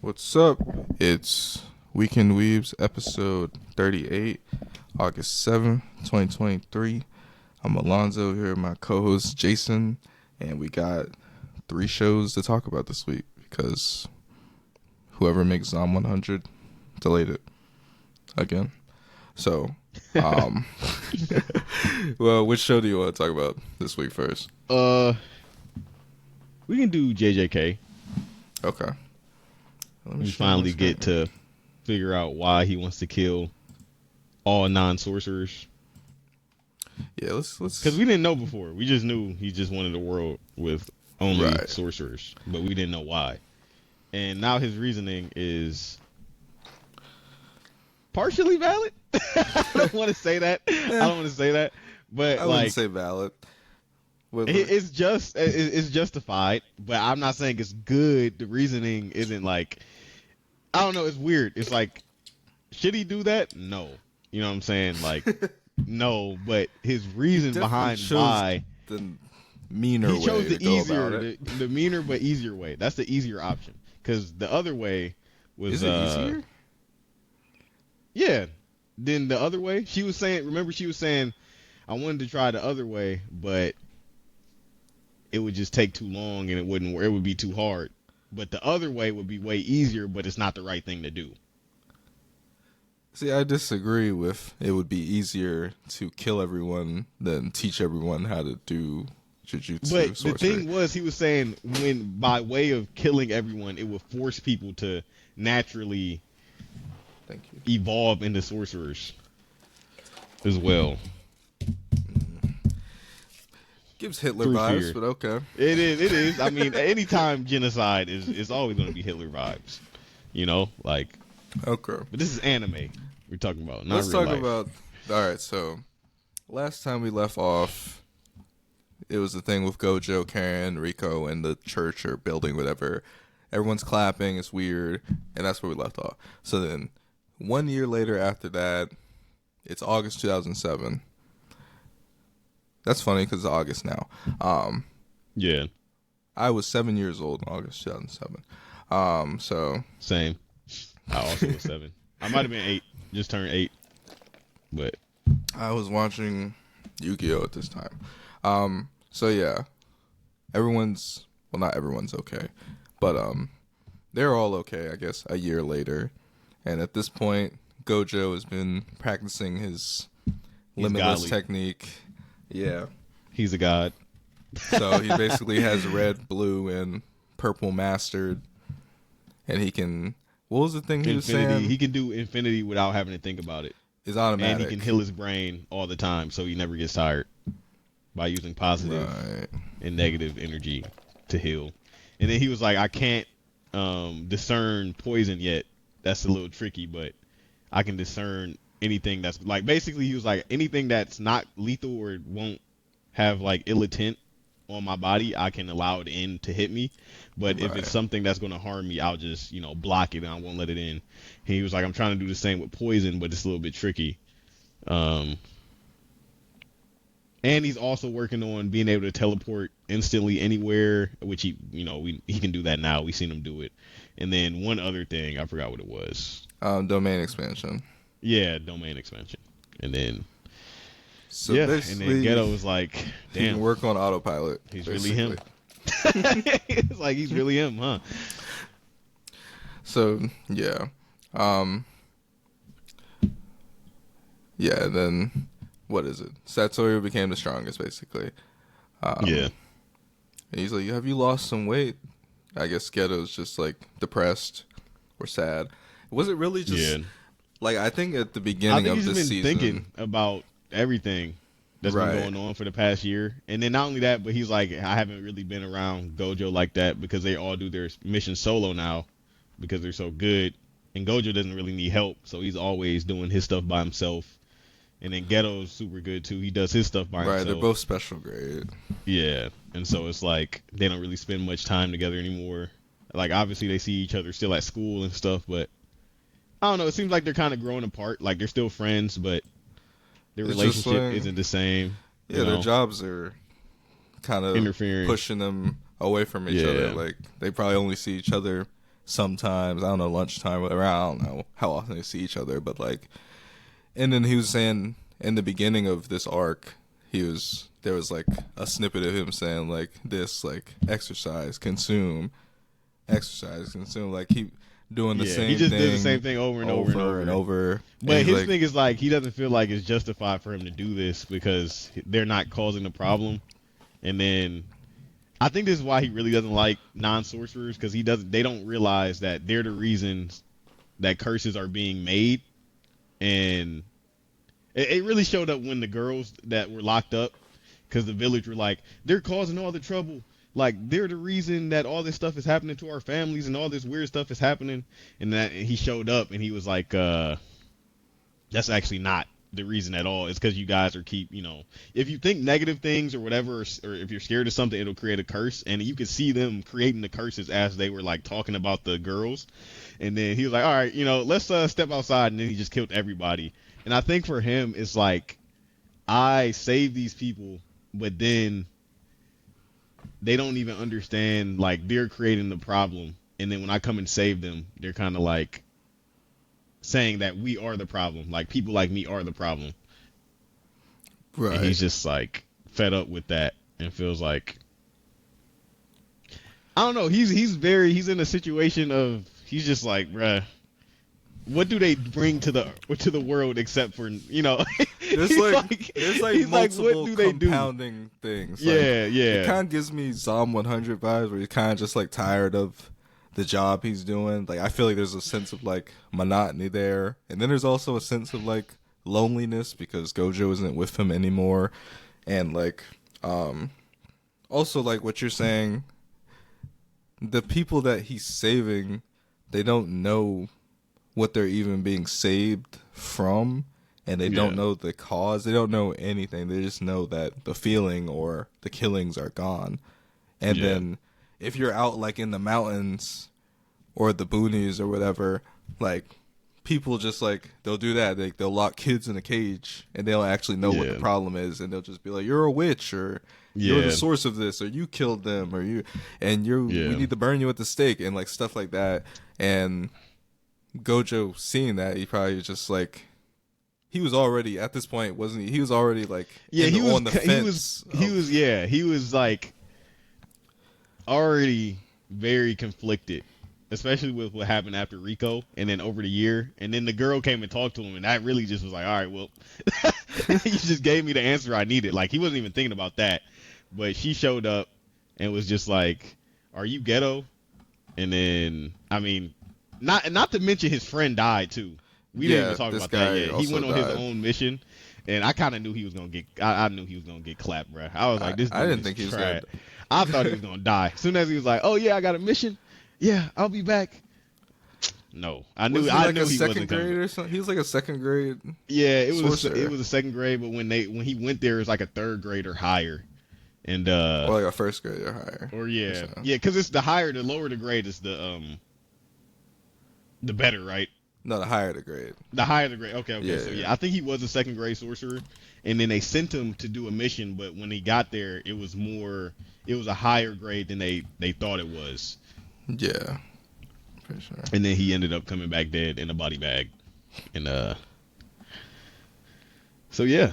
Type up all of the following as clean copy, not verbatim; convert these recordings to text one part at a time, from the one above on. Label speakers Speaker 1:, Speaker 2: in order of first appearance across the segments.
Speaker 1: What's up? It's Weekend Weaves, episode 38, August 7th, 2023. I'm Alonzo here with my co-host Jason, and we got 3 shows to talk about this week because whoever makes Zom 100 delayed it again. So, well, which show do you want to talk about this week first?
Speaker 2: We can do JJK.
Speaker 1: Okay.
Speaker 2: We finally get to figure out why he wants to kill all non-sorcerers.
Speaker 1: Yeah, let's
Speaker 2: because we didn't know before. We just knew he just wanted a world with only sorcerers, but we didn't know why. And now his reasoning is partially valid. I don't want to say that. But
Speaker 1: I wouldn't say valid.
Speaker 2: It's justified, but I'm not saying it's good. The reasoning isn't like, I don't know, it's weird. It's like, should he do that? No. You know what I'm saying? Like, no, but his reason behind why
Speaker 1: the meaner
Speaker 2: he chose
Speaker 1: way
Speaker 2: the easier,
Speaker 1: about it.
Speaker 2: the meaner but easier way. That's the easier option. Because the other way was
Speaker 1: Is it easier?
Speaker 2: Yeah. Then the other way, she was saying, I wanted to try the other way, but it would just take too long and it would be too hard. But the other way would be way easier, but it's not the right thing to do.
Speaker 1: See, I disagree with it would be easier to kill everyone than teach everyone how to do Jujutsu.
Speaker 2: But
Speaker 1: sorcery.
Speaker 2: the thing was, he was saying when by way of killing everyone, it would force people to naturally evolve into sorcerers as well.
Speaker 1: Gives Hitler vibes, but okay.
Speaker 2: It is. I mean, anytime genocide is always going to be Hitler vibes. You know, like.
Speaker 1: Okay.
Speaker 2: But this is anime we're talking about, not
Speaker 1: Let's
Speaker 2: real
Speaker 1: talk
Speaker 2: life.
Speaker 1: about. All right, so last time we left off, it was the thing with Gojo, Karen, Rico, and the church or building, whatever. Everyone's clapping. It's weird, and that's where we left off. So then, 1 year later after that, it's August 2007. That's funny because it's August now.
Speaker 2: Yeah.
Speaker 1: I was 7 years old in August 2007. So
Speaker 2: Same. I also was 7. I might have been 8. Just turned 8. But
Speaker 1: I was watching Yu-Gi-Oh! At this time. So yeah, not everyone's okay, but they're all okay, I guess, a year later. And at this point, Gojo has been practicing his limitless technique. Yeah.
Speaker 2: He's a god.
Speaker 1: So he basically has red, blue, and purple mastered. And he can... What was the thing he was saying?
Speaker 2: He can do infinity without having to think about it.
Speaker 1: It's automatic.
Speaker 2: And he can heal his brain all the time, so he never gets tired by using positive and negative energy to heal. And then he was like, I can't discern poison yet. That's a little tricky, but I can discern anything that's like, basically he was like, anything that's not lethal or won't have like ill intent on my body, I can allow it in to hit me. But if it's something that's going to harm me, I'll just, block it and I won't let it in. He was like, I'm trying to do the same with poison, but it's a little bit tricky. And he's also working on being able to teleport instantly anywhere, which he can do that now. We've seen him do it. And then one other thing, I forgot what it was.
Speaker 1: Domain expansion.
Speaker 2: Yeah, domain expansion. And then
Speaker 1: so
Speaker 2: and then Ghetto was like, damn,
Speaker 1: he can work on autopilot.
Speaker 2: He's
Speaker 1: basically.
Speaker 2: really him. It's like he's really him, huh?
Speaker 1: So yeah. Yeah, then what is it? Satoru became the strongest, basically.
Speaker 2: Yeah.
Speaker 1: And he's like, have you lost some weight? I guess Ghetto's just like depressed or sad. Was it really just like, I think at the beginning of this season,
Speaker 2: thinking about everything that's been going on for the past year. And then not only that, but he's like, I haven't really been around Gojo like that because they all do their mission solo now because they're so good. And Gojo doesn't really need help, so he's always doing his stuff by himself. And then Ghetto's super good too. He does his stuff by himself.
Speaker 1: Right, they're both special grade.
Speaker 2: Yeah. And so it's like they don't really spend much time together anymore. Like obviously they see each other still at school and stuff, but I don't know, it seems like they're kind of growing apart. Like they're still friends, but their relationship isn't the same.
Speaker 1: Yeah, their jobs are kind of
Speaker 2: interfering,
Speaker 1: pushing them away from each other. Like they probably only see each other sometimes. I don't know, lunchtime, whatever. I don't know how often they see each other, but like, and then he was saying in the beginning of this arc, there was like a snippet of him saying like this, like exercise, consume, like keep doing the same.
Speaker 2: He just
Speaker 1: thing
Speaker 2: did the same thing over and over and over. But his thing is like he doesn't feel like it's justified for him to do this because they're not causing the problem. And then I think this is why he really doesn't like non-sorcerers, because they don't realize that they're the reasons that curses are being made. And it really showed up when the girls that were locked up, because the village were like, they're causing all the trouble. Like, they're the reason that all this stuff is happening to our families and all this weird stuff is happening. And that he showed up and he was like, that's actually not the reason at all. It's because you guys are if you think negative things or whatever, or if you're scared of something, it'll create a curse. And you could see them creating the curses as they were like talking about the girls. And then he was like, all right, let's step outside. And then he just killed everybody. And I think for him, it's like, I saved these people, but then they don't even understand, like, they're creating the problem. And then when I come and save them, they're kind of like saying that we are the problem. Like, people like me are the problem. Right. And he's just like fed up with that and feels like, I don't know. He's in a situation of, he's just like, bruh, what do they bring to the world except for
Speaker 1: There's multiple what do compounding things.
Speaker 2: Yeah.
Speaker 1: It kind of gives me Zom 100 vibes, where he's kind of just like tired of the job he's doing. Like, I feel like there's a sense of like monotony there, and then there's also a sense of like loneliness because Gojo isn't with him anymore, and like also like what you're saying, the people that he's saving, they don't know what they're even being saved from, and they don't know the cause. They don't know anything. They just know that the feeling or the killings are gone. And then if you're out like in the mountains or the boonies or whatever, like people just like, they'll do that. They'll lock kids in a cage and they don't actually know what the problem is, and they'll just be like, you're a witch, or you're the source of this, or you killed them, or we need to burn you at the stake, and like stuff like that. And Gojo seeing that, he probably was just like, he was already at this point, wasn't he? He was already like on the fence.
Speaker 2: He was like already very conflicted, especially with what happened after Rico, and then over the year, and then the girl came and talked to him, and that really just was like, all right, well, you just gave me the answer I needed. Like, he wasn't even thinking about that, but she showed up and was just like, are you ghetto? And then, I mean, not to mention his friend died too. We didn't even talk about that yet. He went on his own mission, and I kind of knew he was gonna get. I knew he was gonna get clapped, bro. I was like, this.
Speaker 1: I didn't think he was gonna.
Speaker 2: I thought he was gonna die. As soon as he was like, "Oh yeah, I got a mission. Yeah, I'll be back." No, I knew. I knew he wasn't
Speaker 1: grade or something. He was like a second grade.
Speaker 2: Yeah, it was a second grade, but when he went there, it was like a third grade or higher, and
Speaker 1: or like a first grade or higher.
Speaker 2: Or because it's the higher, the lower the grade is the better, right?
Speaker 1: No, the higher the grade.
Speaker 2: The higher the grade. Okay.
Speaker 1: Yeah,
Speaker 2: so I think he was a second grade sorcerer, and then they sent him to do a mission, but when he got there, it was a higher grade than they thought it was.
Speaker 1: Yeah, for sure.
Speaker 2: And then he ended up coming back dead in a body bag, and so yeah.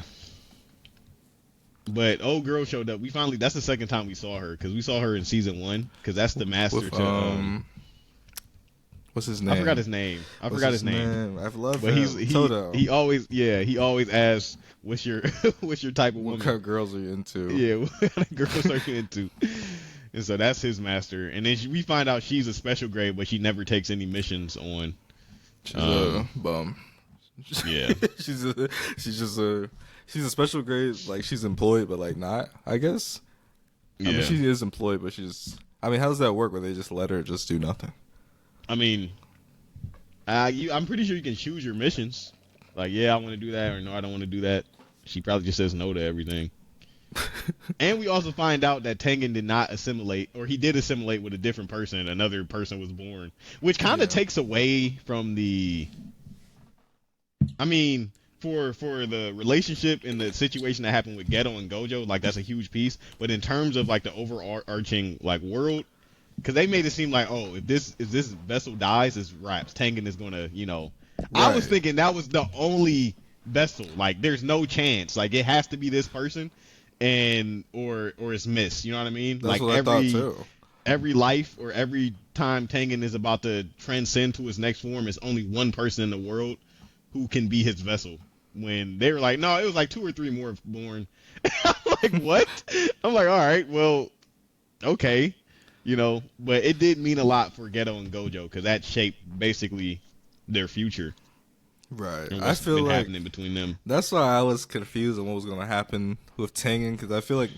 Speaker 2: But old girl showed up. That's the second time we saw her, because we saw her in season 1, because that's the master
Speaker 1: what's his name?
Speaker 2: I forgot his name. I
Speaker 1: I've loved
Speaker 2: but
Speaker 1: him. Toto.
Speaker 2: He always asks, what's your type of woman?
Speaker 1: What kind of girls are you into?
Speaker 2: Yeah, what kind of girls are you into? And so that's his master. And then we find out she's a special grade, but she never takes any missions on.
Speaker 1: She's a bum.
Speaker 2: Yeah.
Speaker 1: she's a special grade, like she's employed but like not, I guess. Yeah. I mean, she is employed, but how does that work where they just let her just do nothing?
Speaker 2: I mean, I'm pretty sure you can choose your missions. Like, yeah, I want to do that, or no, I don't want to do that. She probably just says no to everything. And we also find out that Tengen did not assimilate, or he did assimilate with a different person. Another person was born, which kind of takes away from the. I mean, for the relationship and the situation that happened with Geto and Gojo, like that's a huge piece. But in terms of like the overarching like world, because they made it seem like, oh, if this vessel dies, it's wraps. Tengen is gonna, you know.
Speaker 1: Right.
Speaker 2: I was thinking that was the only vessel. Like, there's no chance. Like, it has to be this person, and or it's missed. You know what I mean?
Speaker 1: That's
Speaker 2: like
Speaker 1: what I thought too.
Speaker 2: Every life or every time Tengen is about to transcend to his next form, it's only one person in the world who can be his vessel. When they were like, no, it was like 2 or 3 more born. I'm like, what? I'm like, all right, well, okay, you know. But it did mean a lot for Geto and Gojo because that shaped basically their future.
Speaker 1: Right.
Speaker 2: And
Speaker 1: I
Speaker 2: what's
Speaker 1: feel
Speaker 2: been
Speaker 1: like
Speaker 2: happening between them.
Speaker 1: that's why I was confused on what was going to happen with Tengen, because I feel like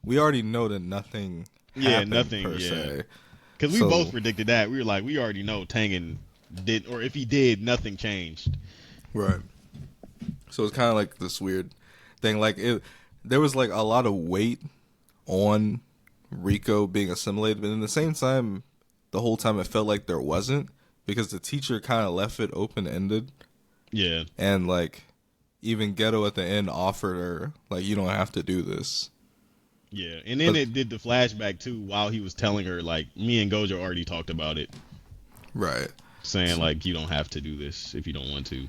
Speaker 1: we already know that nothing happened
Speaker 2: nothing
Speaker 1: per se.
Speaker 2: Because we both predicted that. We were like, we already know Tengen did, or if he did, nothing changed.
Speaker 1: Right. So it's kind of like this weird thing. Like, there was like a lot of weight on Rico being assimilated, but in the same time, the whole time it felt like there wasn't, because the teacher kind of left it open-ended.
Speaker 2: Yeah.
Speaker 1: And like, even Geto at the end offered her, like, you don't have to do this.
Speaker 2: Yeah, and then it did the flashback too while he was telling her, like, me and Gojo already talked about it.
Speaker 1: Right.
Speaker 2: Saying, like, you don't have to do this if you don't want to.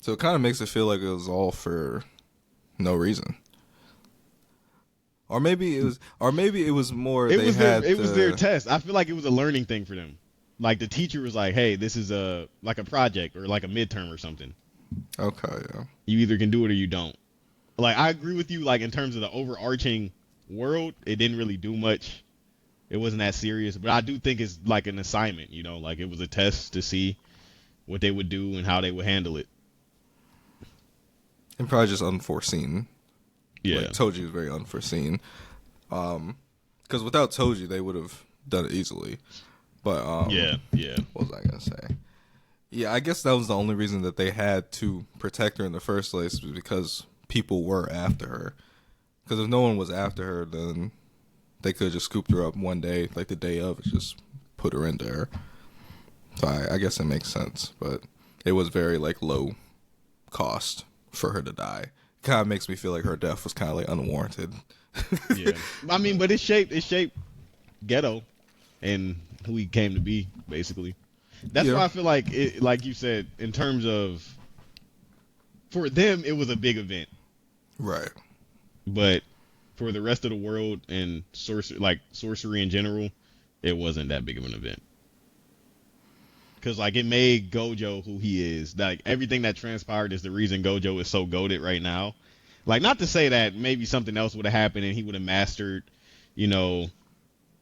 Speaker 1: So it kind of makes it feel like it was all for no reason. Or maybe it was more
Speaker 2: it was their test. I feel like it was a learning thing for them. Like, the teacher was like, hey, this is a project or like a midterm or something.
Speaker 1: Okay, yeah.
Speaker 2: You either can do it or you don't. Like, I agree with you, like, in terms of the overarching world, it didn't really do much. It wasn't that serious. But I do think it's like an assignment, you know? Like, it was a test to see what they would do and how they would handle it.
Speaker 1: And probably just unforeseen.
Speaker 2: Yeah.
Speaker 1: Like, Toji was very unforeseen. Because without Toji, they would have done it easily. But,
Speaker 2: yeah.
Speaker 1: What was I going to say? Yeah, I guess that was the only reason that they had to protect her in the first place, was because people were after her. Because if no one was after her, then they could have just scooped her up one day, like the day of, and just put her in there. So I guess it makes sense. But it was very, like, low cost for her to die. Kind of makes me feel like her death was kind of, like, unwarranted.
Speaker 2: Yeah. I mean, but it shaped Geto and who he came to be, basically. That's why I feel like, like you said, in terms of, for them, it was a big event.
Speaker 1: Right.
Speaker 2: But for the rest of the world and sorcery in general, it wasn't that big of an event. Because, like, it made Gojo who he is. Like, everything that transpired is the reason Gojo is so goated right now. Like, not to say that maybe something else would have happened and he would have mastered, you know,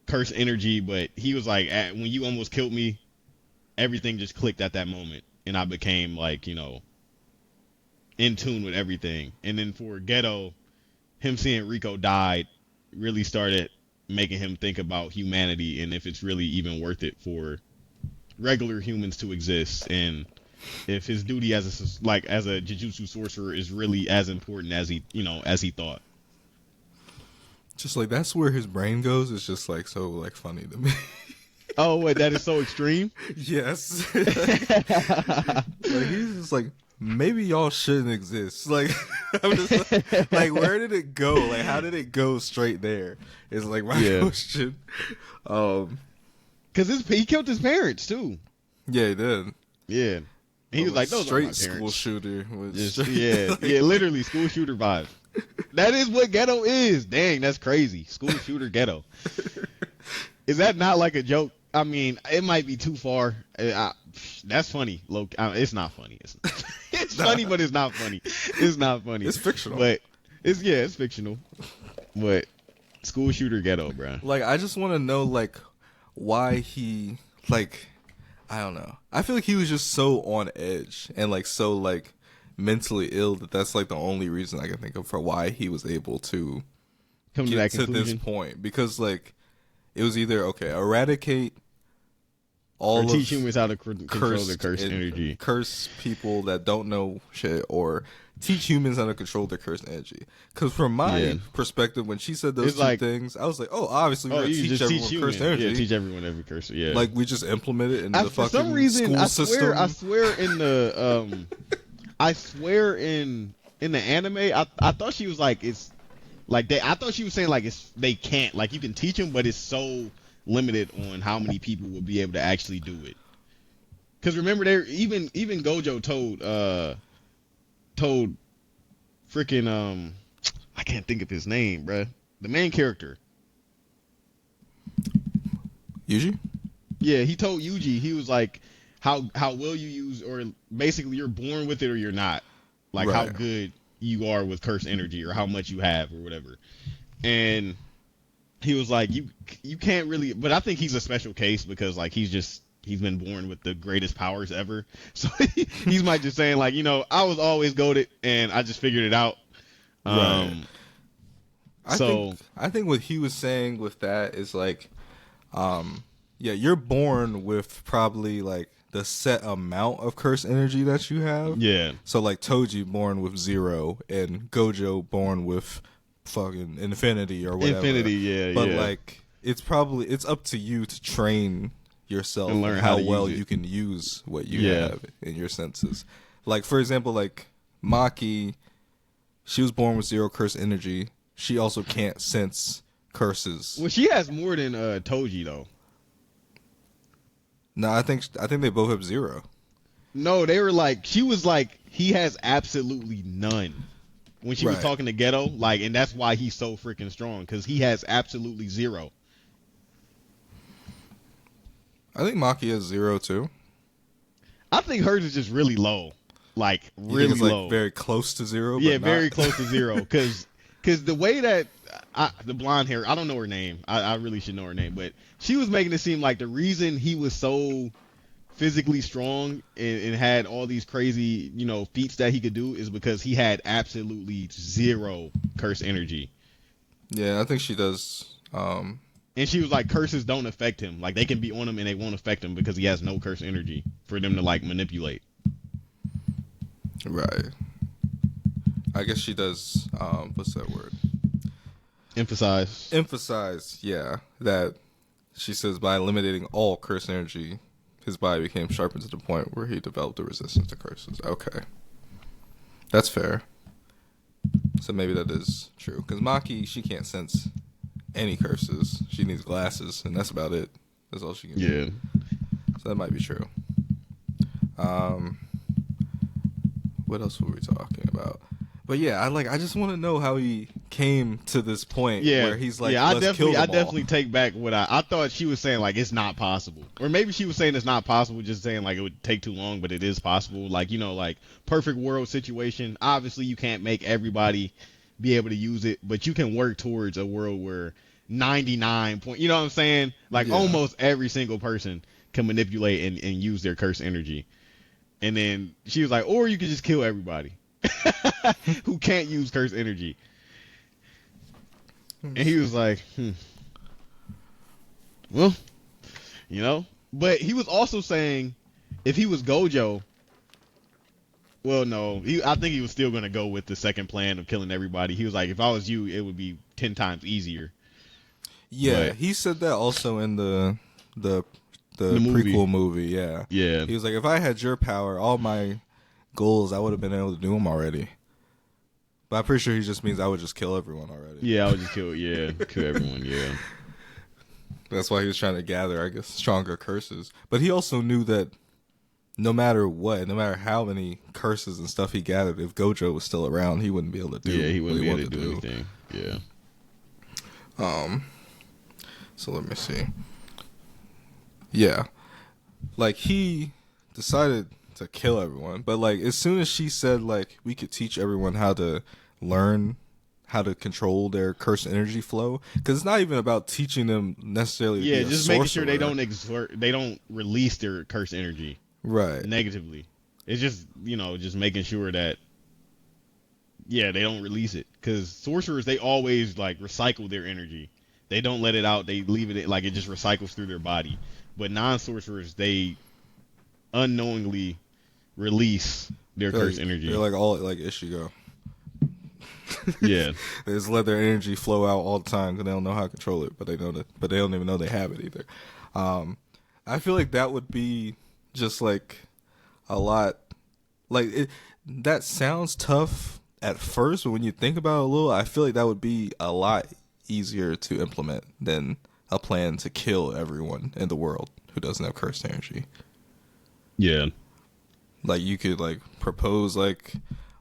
Speaker 2: curse energy, but he was like, when you almost killed me, everything just clicked at that moment. And I became, like, you know, in tune with everything. And then for Geto, him seeing Rico died really started making him think about humanity and if it's really even worth it for regular humans to exist, and if his duty as a Jujutsu sorcerer is really as important as he thought.
Speaker 1: Just like, that's where his brain goes. It's just like so, like, funny to me.
Speaker 2: Oh, what, that is so extreme?
Speaker 1: Yes. Like, he's just like, maybe y'all shouldn't exist. Like, I'm just like, where did it go? Like, how did it go straight there? Is like my question.
Speaker 2: Because he killed his parents too.
Speaker 1: Yeah, he did.
Speaker 2: Yeah. He was like, those are my parents.
Speaker 1: Straight school shooter.
Speaker 2: Literally school shooter vibe. That is what Geto is. Dang, that's crazy. School shooter Geto. Is that not like a joke? I mean, it might be too far. That's funny. It's not funny. It's funny, but it's not funny. It's not funny.
Speaker 1: It's fictional.
Speaker 2: But it's fictional. But school shooter Geto, bro.
Speaker 1: Like, I just want to know, like, why he, like, I don't know. I feel like he was just so on edge and, like, so, like, mentally ill that's, like, the only reason I can think of for why he was able to
Speaker 2: come to that conclusion.
Speaker 1: This point. Because, like, it was either, okay, eradicate
Speaker 2: or teach humans how to control their cursed energy.
Speaker 1: Curse people that don't know shit, or teach humans how to control their cursed energy. Because from my perspective, when she said those two things, I was like, oh, obviously we're going to teach everyone cursed energy.
Speaker 2: Yeah, teach everyone every curse. Yeah.
Speaker 1: Like, we just implement it in the fucking
Speaker 2: some reason,
Speaker 1: school system.
Speaker 2: I swear in the in the anime, I thought she was like, it's like I thought she was saying like they can't, like, you can teach them, but it's so limited on how many people will be able to actually do it. Because remember, there even Gojo told freaking I can't think of his name, bruh. The main character.
Speaker 1: Yuji?
Speaker 2: Yeah, he told Yuji, he was like, how will you use, or basically you're born with it or you're not. Like how good you are with curse energy or how much you have or whatever. And he was like, you can't really, but I think he's a special case because like he's been born with the greatest powers ever. So he's might just saying like, I was always goated and I just figured it out.
Speaker 1: Right. I think what he was saying with that is like, yeah, you're born with probably like the set amount of curse energy that you have.
Speaker 2: Yeah.
Speaker 1: So like Toji born with 0 and Gojo born with fucking infinity or whatever.
Speaker 2: Infinity, yeah.
Speaker 1: But like it's up to you to train yourself and
Speaker 2: learn
Speaker 1: how well you can use what you have in your senses. Like for example, like Maki, she was born with 0 curse energy. She also can't sense curses.
Speaker 2: Well, she has more than Toji though.
Speaker 1: No, I think they both have 0.
Speaker 2: No, they were like, she was like, he has absolutely none. When she was talking to Ghetto, like, and that's why he's so freaking strong, because he has absolutely 0.
Speaker 1: I think Maki has 0 too.
Speaker 2: I think hers is just really low, like really
Speaker 1: it's like
Speaker 2: low,
Speaker 1: very close to 0.
Speaker 2: Yeah,
Speaker 1: but
Speaker 2: very close to 0, because the way that the blonde hair, I don't know her name. I really should know her name, but she was making it seem like the reason he was so physically strong and had all these crazy, feats that he could do is because he had absolutely 0 curse energy.
Speaker 1: Yeah, I think she does.
Speaker 2: And she was like, curses don't affect him. Like, they can be on him and they won't affect him because he has no curse energy for them to, like, manipulate.
Speaker 1: Right. I guess she does, what's that word?
Speaker 2: Emphasize,
Speaker 1: yeah. That she says by eliminating all curse energy, his body became sharpened to the point where he developed a resistance to curses. Okay. That's fair. So maybe that is true. Because Maki, she can't sense any curses. She needs glasses, and that's about it. That's all she can do. So that might be true. What else were we talking about? But yeah, I just want to know how he came to this point where he's like,
Speaker 2: I
Speaker 1: let's kill them all.
Speaker 2: definitely take back what I thought she was saying, like, it's not possible. Or maybe she was saying it's not possible, just saying like it would take too long, but it is possible. Like, like perfect world situation. Obviously you can't make everybody be able to use it, but you can work towards a world where 99 point, you know what I'm saying? Like almost every single person can manipulate and use their curse energy. And then she was like, or you could just kill everybody who can't use curse energy. And he was like, well, but he was also saying if he was Gojo, well, no, I think he was still going to go with the second plan of killing everybody. He was like, if I was you, it would be 10 times easier.
Speaker 1: Yeah, but he said that also in the prequel movie. Yeah. He was like, if I had your power, all my goals, I would have been able to do them already. But I'm pretty sure he just means I would just kill everyone already.
Speaker 2: Yeah, I would just kill everyone, yeah.
Speaker 1: That's why he was trying to gather, I guess, stronger curses. But he also knew that no matter what, no matter how many curses and stuff he gathered, if Gojo was still around, he wouldn't be able to do
Speaker 2: he wouldn't be able to do anything. Yeah.
Speaker 1: So let me see. Yeah. Like, he decided to kill everyone, but like as soon as she said like we could teach everyone how to learn how to control their curse energy flow, because it's not even about teaching them necessarily to be
Speaker 2: just making sure they don't release their curse energy negatively. It's just just making sure that they don't release it, because sorcerers, they always like recycle their energy. They don't let it out, they leave it like it just recycles through their body. But non-sorcerers, they unknowingly release their curse energy.
Speaker 1: They're like all like Ishigo.
Speaker 2: Yeah.
Speaker 1: They just let their energy flow out all the time because they don't know how to control it, but they know that, but they don't even know they have it either. I feel like that would be just like a lot, like that sounds tough at first, but when you think about it a little, I feel like that would be a lot easier to implement than a plan to kill everyone in the world who doesn't have cursed energy.
Speaker 2: Yeah.
Speaker 1: Like, you could, like, propose, like,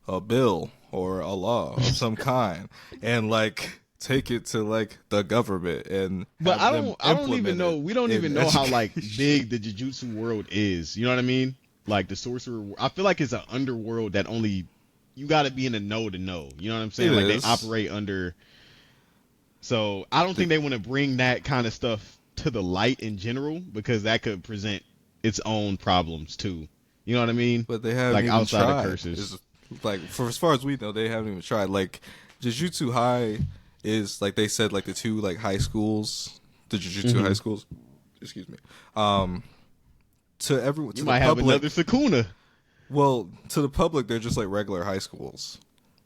Speaker 1: a bill or a law of some kind and, like, take it to, like, the government and
Speaker 2: But I don't even know. We don't even know how, like, big the Jujutsu world is. You know what I mean? Like, the sorcerer. I feel like it's an underworld that only you got to be in the know to know. You know what I'm saying? Like, they operate under. So I don't think they want to bring that kind of stuff to the light in general, because that could present its own problems too. You know what I mean?
Speaker 1: But they haven't
Speaker 2: like
Speaker 1: even
Speaker 2: outside
Speaker 1: tried.
Speaker 2: of curses.
Speaker 1: Like, for as far as we know, they haven't even tried. Like, Jujutsu High is, like they said, like the two, like, high schools, the Jujutsu high schools. Excuse me. To everyone,
Speaker 2: you might have another Sukuna.
Speaker 1: Well, to the public, they're just like regular high schools.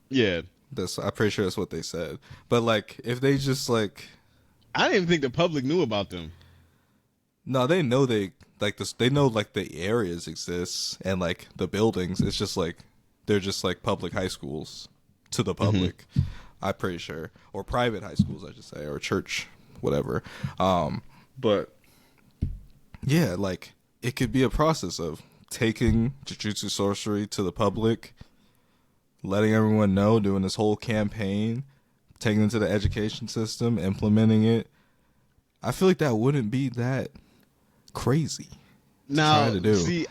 Speaker 2: Yeah.
Speaker 1: I'm pretty sure that's what they said. But, like, if they just, like,
Speaker 2: I didn't even think the public knew about them.
Speaker 1: No, they know they know, like, the areas exist and, like, the buildings. It's just like they're just like public high schools to the public. I'm pretty sure, or private high schools, I should say, or church, whatever. But yeah, like, it could be a process of taking Jujutsu sorcery to the public, letting everyone know, doing this whole campaign, taking it to the education system, implementing it. I feel like that wouldn't be that crazy.
Speaker 2: Now, see,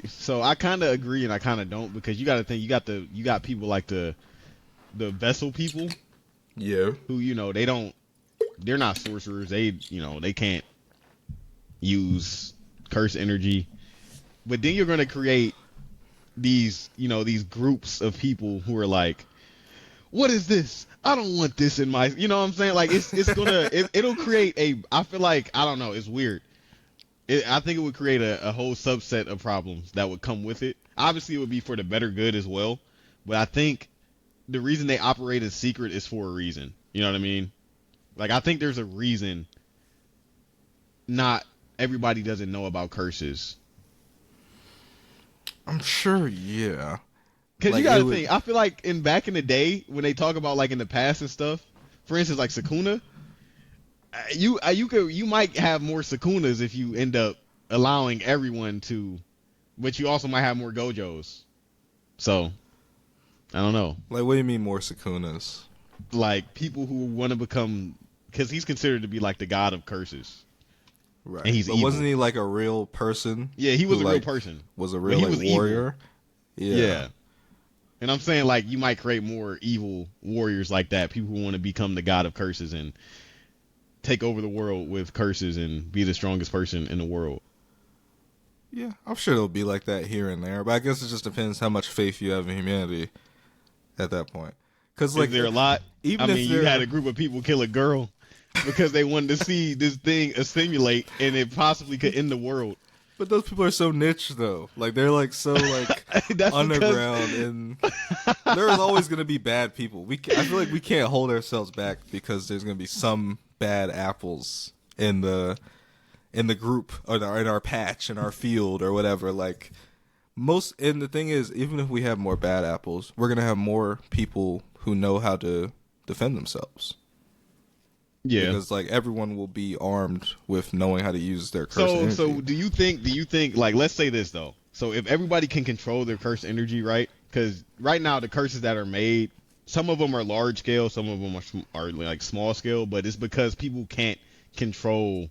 Speaker 2: so I kind of agree and I kind of don't, because you got to think, you got people like the vessel people.
Speaker 1: Yeah.
Speaker 2: Who, they're not sorcerers. They can't use curse energy. But then you're going to create these groups of people who are like, what is this? I don't want this in my, you know what I'm saying? Like, it's gonna, it'll create I feel like, I don't know, it's weird. I think it would create a whole subset of problems that would come with it. Obviously, it would be for the better good as well. But I think the reason they operate as secret is for a reason. You know what I mean? Like, I think there's a reason not everybody doesn't know about curses.
Speaker 1: I'm sure, yeah.
Speaker 2: Because you gotta think, I feel like back in the day, when they talk about, like, in the past and stuff, for instance, like Sukuna, you might have more Sukunas if you end up allowing everyone to, but you also might have more Gojos. So, I don't know.
Speaker 1: Like, what do you mean more Sukunas?
Speaker 2: Like, people who want to become, because he's considered to be like the god of curses.
Speaker 1: Right.
Speaker 2: And he's evil.
Speaker 1: Wasn't he like a real person?
Speaker 2: Yeah, he was a real person.
Speaker 1: Was a real warrior?
Speaker 2: Yeah. And I'm saying, like, you might create more evil warriors like that, people who want to become the god of curses and take over the world with curses and be the strongest person in the world.
Speaker 1: Yeah, I'm sure it'll be like that here and there, but I guess it just depends how much faith you have in humanity at that point. Because, like,
Speaker 2: is there a lot?
Speaker 1: Even if
Speaker 2: you had a group of people kill a girl because they wanted to see this thing assimilate and it possibly could end the world.
Speaker 1: But those people are so niche, though. Like, they're, like, so, like, underground, and there's always going to be bad people. I feel like we can't hold ourselves back because there's going to be some bad apples in the group, or in our patch, in our field, or whatever. Like, and the thing is, even if we have more bad apples, we're going to have more people who know how to defend themselves. Yeah, because, like, everyone will be armed with knowing how to use their curse energy.
Speaker 2: So do you think, like, let's say this though. So if everybody can control their curse energy, right? Because right now the curses that are made, some of them are large scale, some of them are like small scale, but it's because people can't control,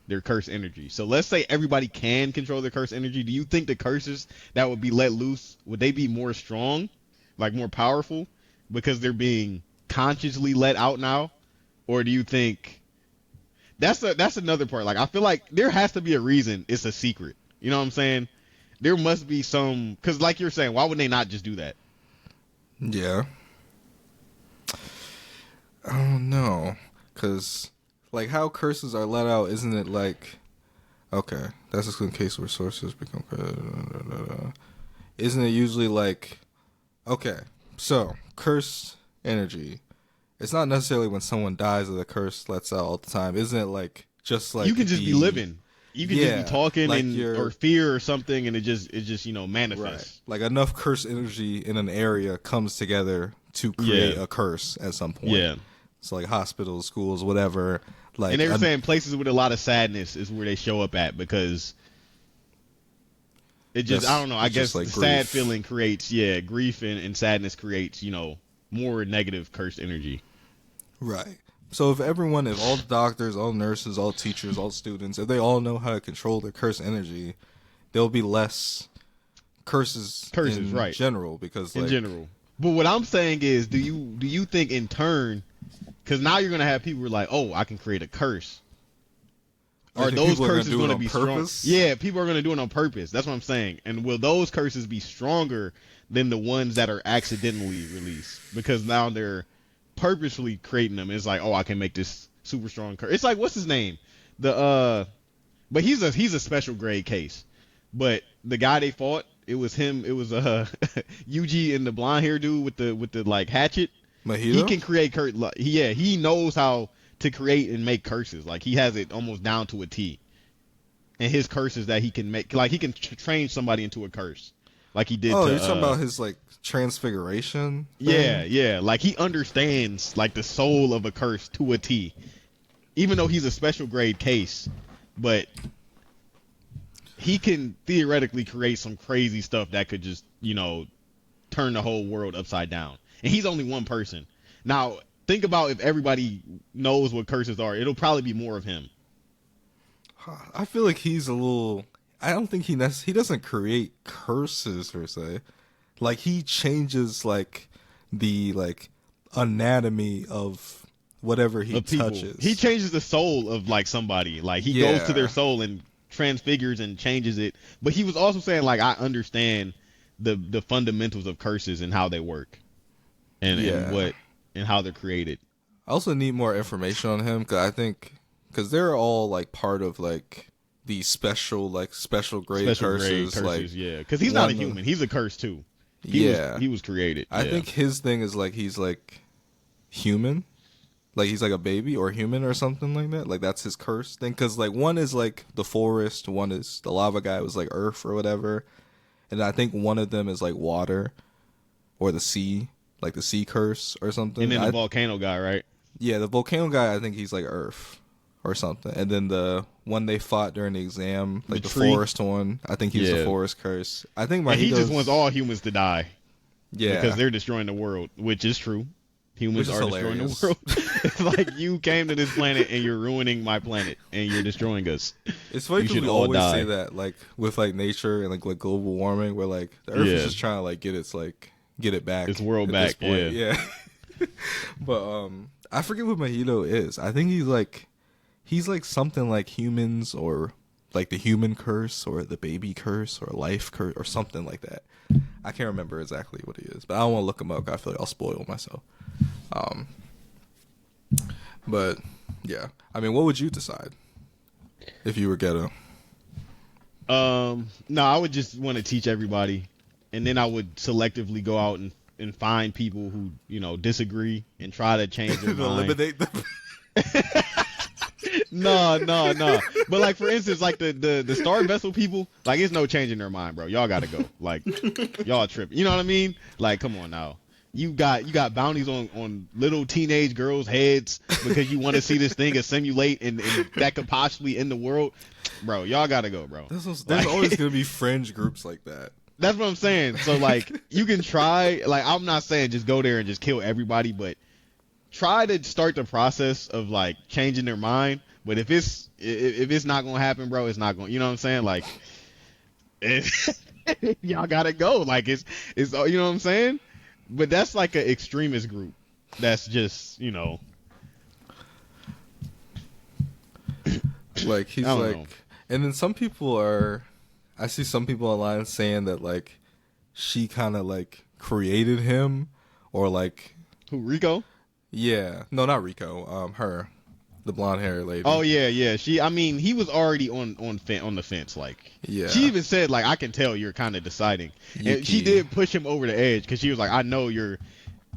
Speaker 2: their curse energy. So let's say everybody can control their curse energy. Do you think the curses that would be let loose, would they be more strong, like more powerful, because they're being consciously let out now? Or do you think that's another part? Like, I feel like there has to be a reason it's a secret. You know what I'm saying? There must be some, because like you're saying, why would they not just do that?
Speaker 1: Yeah. I don't know. Because, like, how curses are let out, isn't it like, okay, that's just in case where sources become, isn't it usually like, okay, so, cursed energy, it's not necessarily when someone dies that the curse lets out all the time. Isn't it like, just like,
Speaker 2: you can just be living. You can just be talking, like, or fear or something, and it just manifests.
Speaker 1: Right. Like, enough curse energy in an area comes together to create a curse at some point.
Speaker 2: Yeah.
Speaker 1: So, like, hospitals, schools, whatever. Like,
Speaker 2: and they were saying places with a lot of sadness is where they show up at, because it just, I don't know, I guess
Speaker 1: like
Speaker 2: the
Speaker 1: grief.
Speaker 2: sad feeling creates, grief, and sadness creates, more negative cursed energy.
Speaker 1: Right. So if all the doctors, all nurses, all teachers, all students, if they all know how to control their cursed energy, there'll be less curses in
Speaker 2: right.
Speaker 1: general, because
Speaker 2: in general. But what I'm saying is, do you think in turn, because now you're gonna have people who are like, oh, I can create a curse. Are those curses going to be strong? Yeah, people are going to do it on purpose. That's what I'm saying. And will those curses be stronger than the ones that are accidentally released? Because now they're purposefully creating them. It's like, oh, I can make this super strong curse. It's like, what's his name? But he's a special grade case. But the guy they fought, it was him. It was Yuji and the blonde hair dude with the like hatchet.
Speaker 1: Mahito?
Speaker 2: He can create curse. Yeah, he knows how to create and make curses. Like, he has it almost down to a T. And his curses that he can make, like, he can train somebody into a curse, like he did.
Speaker 1: Oh, you're talking about his like transfiguration
Speaker 2: thing? Yeah, like he understands like the soul of a curse to a T, even though he's a special grade case. But he can theoretically create some crazy stuff that could just, turn the whole world upside down. And he's only one person. Now, think about if everybody knows what curses are. It'll probably be more of him.
Speaker 1: I feel like he's a little... I don't think he doesn't create curses, per se. Like, he changes, like, the, like, anatomy of whatever he touches.
Speaker 2: He changes the soul of, like, somebody. Like, he goes to their soul and transfigures and changes it. But he was also saying, like, I understand the fundamentals of curses and how they work. And how they're created.
Speaker 1: I also need more information on him, because they're all like part of like these special grade curses. Like,
Speaker 2: yeah, because he's not a human; he's a curse too. He was created.
Speaker 1: I think his thing is like he's like human, like he's like a baby or human or something like that. Like, that's his curse thing. Because like one is like the forest, one is the lava guy was like earth or whatever, and I think one of them is like water or the sea. Like the sea curse or something.
Speaker 2: And then the volcano guy, right?
Speaker 1: Yeah, the volcano guy, I think he's like earth or something. And then the one they fought during the exam, like the forest one, I think he's the forest curse. I think
Speaker 2: he just wants all humans to die.
Speaker 1: Yeah.
Speaker 2: Because they're destroying the world, which is true. Humans are destroying the world. It's like, you came to this planet and you're ruining my planet and you're destroying us.
Speaker 1: It's funny because we always say that, like, with like nature and like global warming, where like the earth is just trying to like get it back.
Speaker 2: It's world back,
Speaker 1: yeah. But I forget what Mahito is. I think he's like something like humans, or like the human curse, or the baby curse, or life curse, or something like that. I can't remember exactly what he is, but I don't want to look him up. I feel like I'll spoil myself. But yeah, I mean, what would you decide if you were Geto?
Speaker 2: No, I would just want to teach everybody. And then I would selectively go out and find people who, disagree and try to change their mind.
Speaker 1: Eliminate them.
Speaker 2: No. But like, for instance, like the Star Vessel people, like, it's no changing their mind, bro. Y'all gotta go. Like, y'all tripping. You know what I mean? Like, come on now. You got bounties on little teenage girls' heads because you want to see this thing assimilate and that could possibly end the world. Bro, y'all gotta go, bro.
Speaker 1: There's always gonna be fringe groups like that.
Speaker 2: That's what I'm saying. So, like, you can try, like, I'm not saying just go there and just kill everybody, but try to start the process of, like, changing their mind. But if it's not going to happen, bro, it's not going, you know what I'm saying? Like, y'all got to go. Like, it's, you know what I'm saying? But that's like an extremist group. That's just,
Speaker 1: Like, he's like, know. And then some people I see some people online saying that, like, she kind of, like, created him, or, like...
Speaker 2: Who, Rico?
Speaker 1: Yeah. No, not Rico. Her. The blonde hair lady.
Speaker 2: Oh, yeah. He was already on the fence, like...
Speaker 1: Yeah.
Speaker 2: She even said, like, I can tell you're kind of deciding. Yuki. And she did push him over the edge, because she was like, I know you're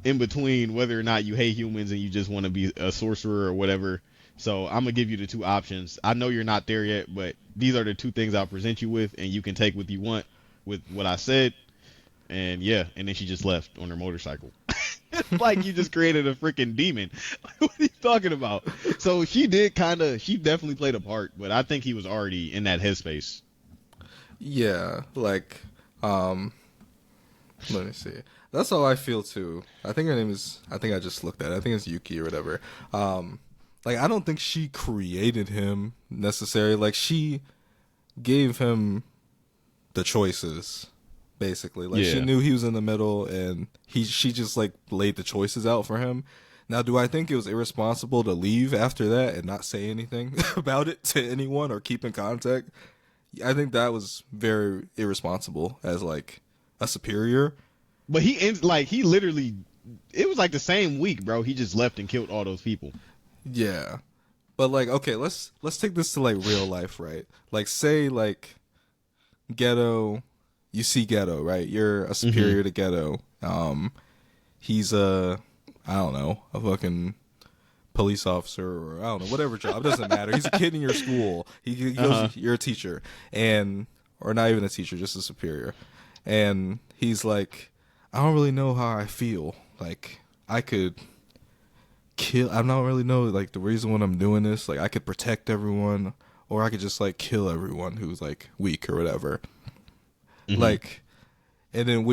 Speaker 2: in between whether or not you hate humans and you just want to be a sorcerer or whatever. So I'm going to give you the two options. I know you're not there yet, but these are the two things I'll present you with, and you can take what you want with what I said. And yeah, and then she just left on her motorcycle. It's like you just created a freaking demon. What are you talking about? So she definitely played a part, but I think he was already in that headspace.
Speaker 1: Yeah, like, let me see. That's how I feel too. I think her name is. I think I just looked at it. I think it's Yuki or whatever. Like I don't think she created him necessarily. Like she gave him the choices, basically. Like she knew he was in the middle, and she just like laid the choices out for him. Now, do I think it was irresponsible to leave after that and not say anything about it to anyone or keep in contact? I think that was very irresponsible as like a superior.
Speaker 2: But he literally, it was like the same week, bro. He just left and killed all those people.
Speaker 1: Yeah. But like, okay, let's take this to like real life, right? Like say like Ghetto, you see Ghetto, right? You're a superior to Ghetto. He's I don't know, a fucking police officer or I don't know, whatever job. It doesn't matter. He's a kid in your school. He goes, you're a teacher or not even a teacher, just a superior. And he's like, I don't really know how I feel. Like I could kill. I don't really know like the reason when I'm doing this. Like I could protect everyone, or I could just like kill everyone who's like weak or whatever. Like, and then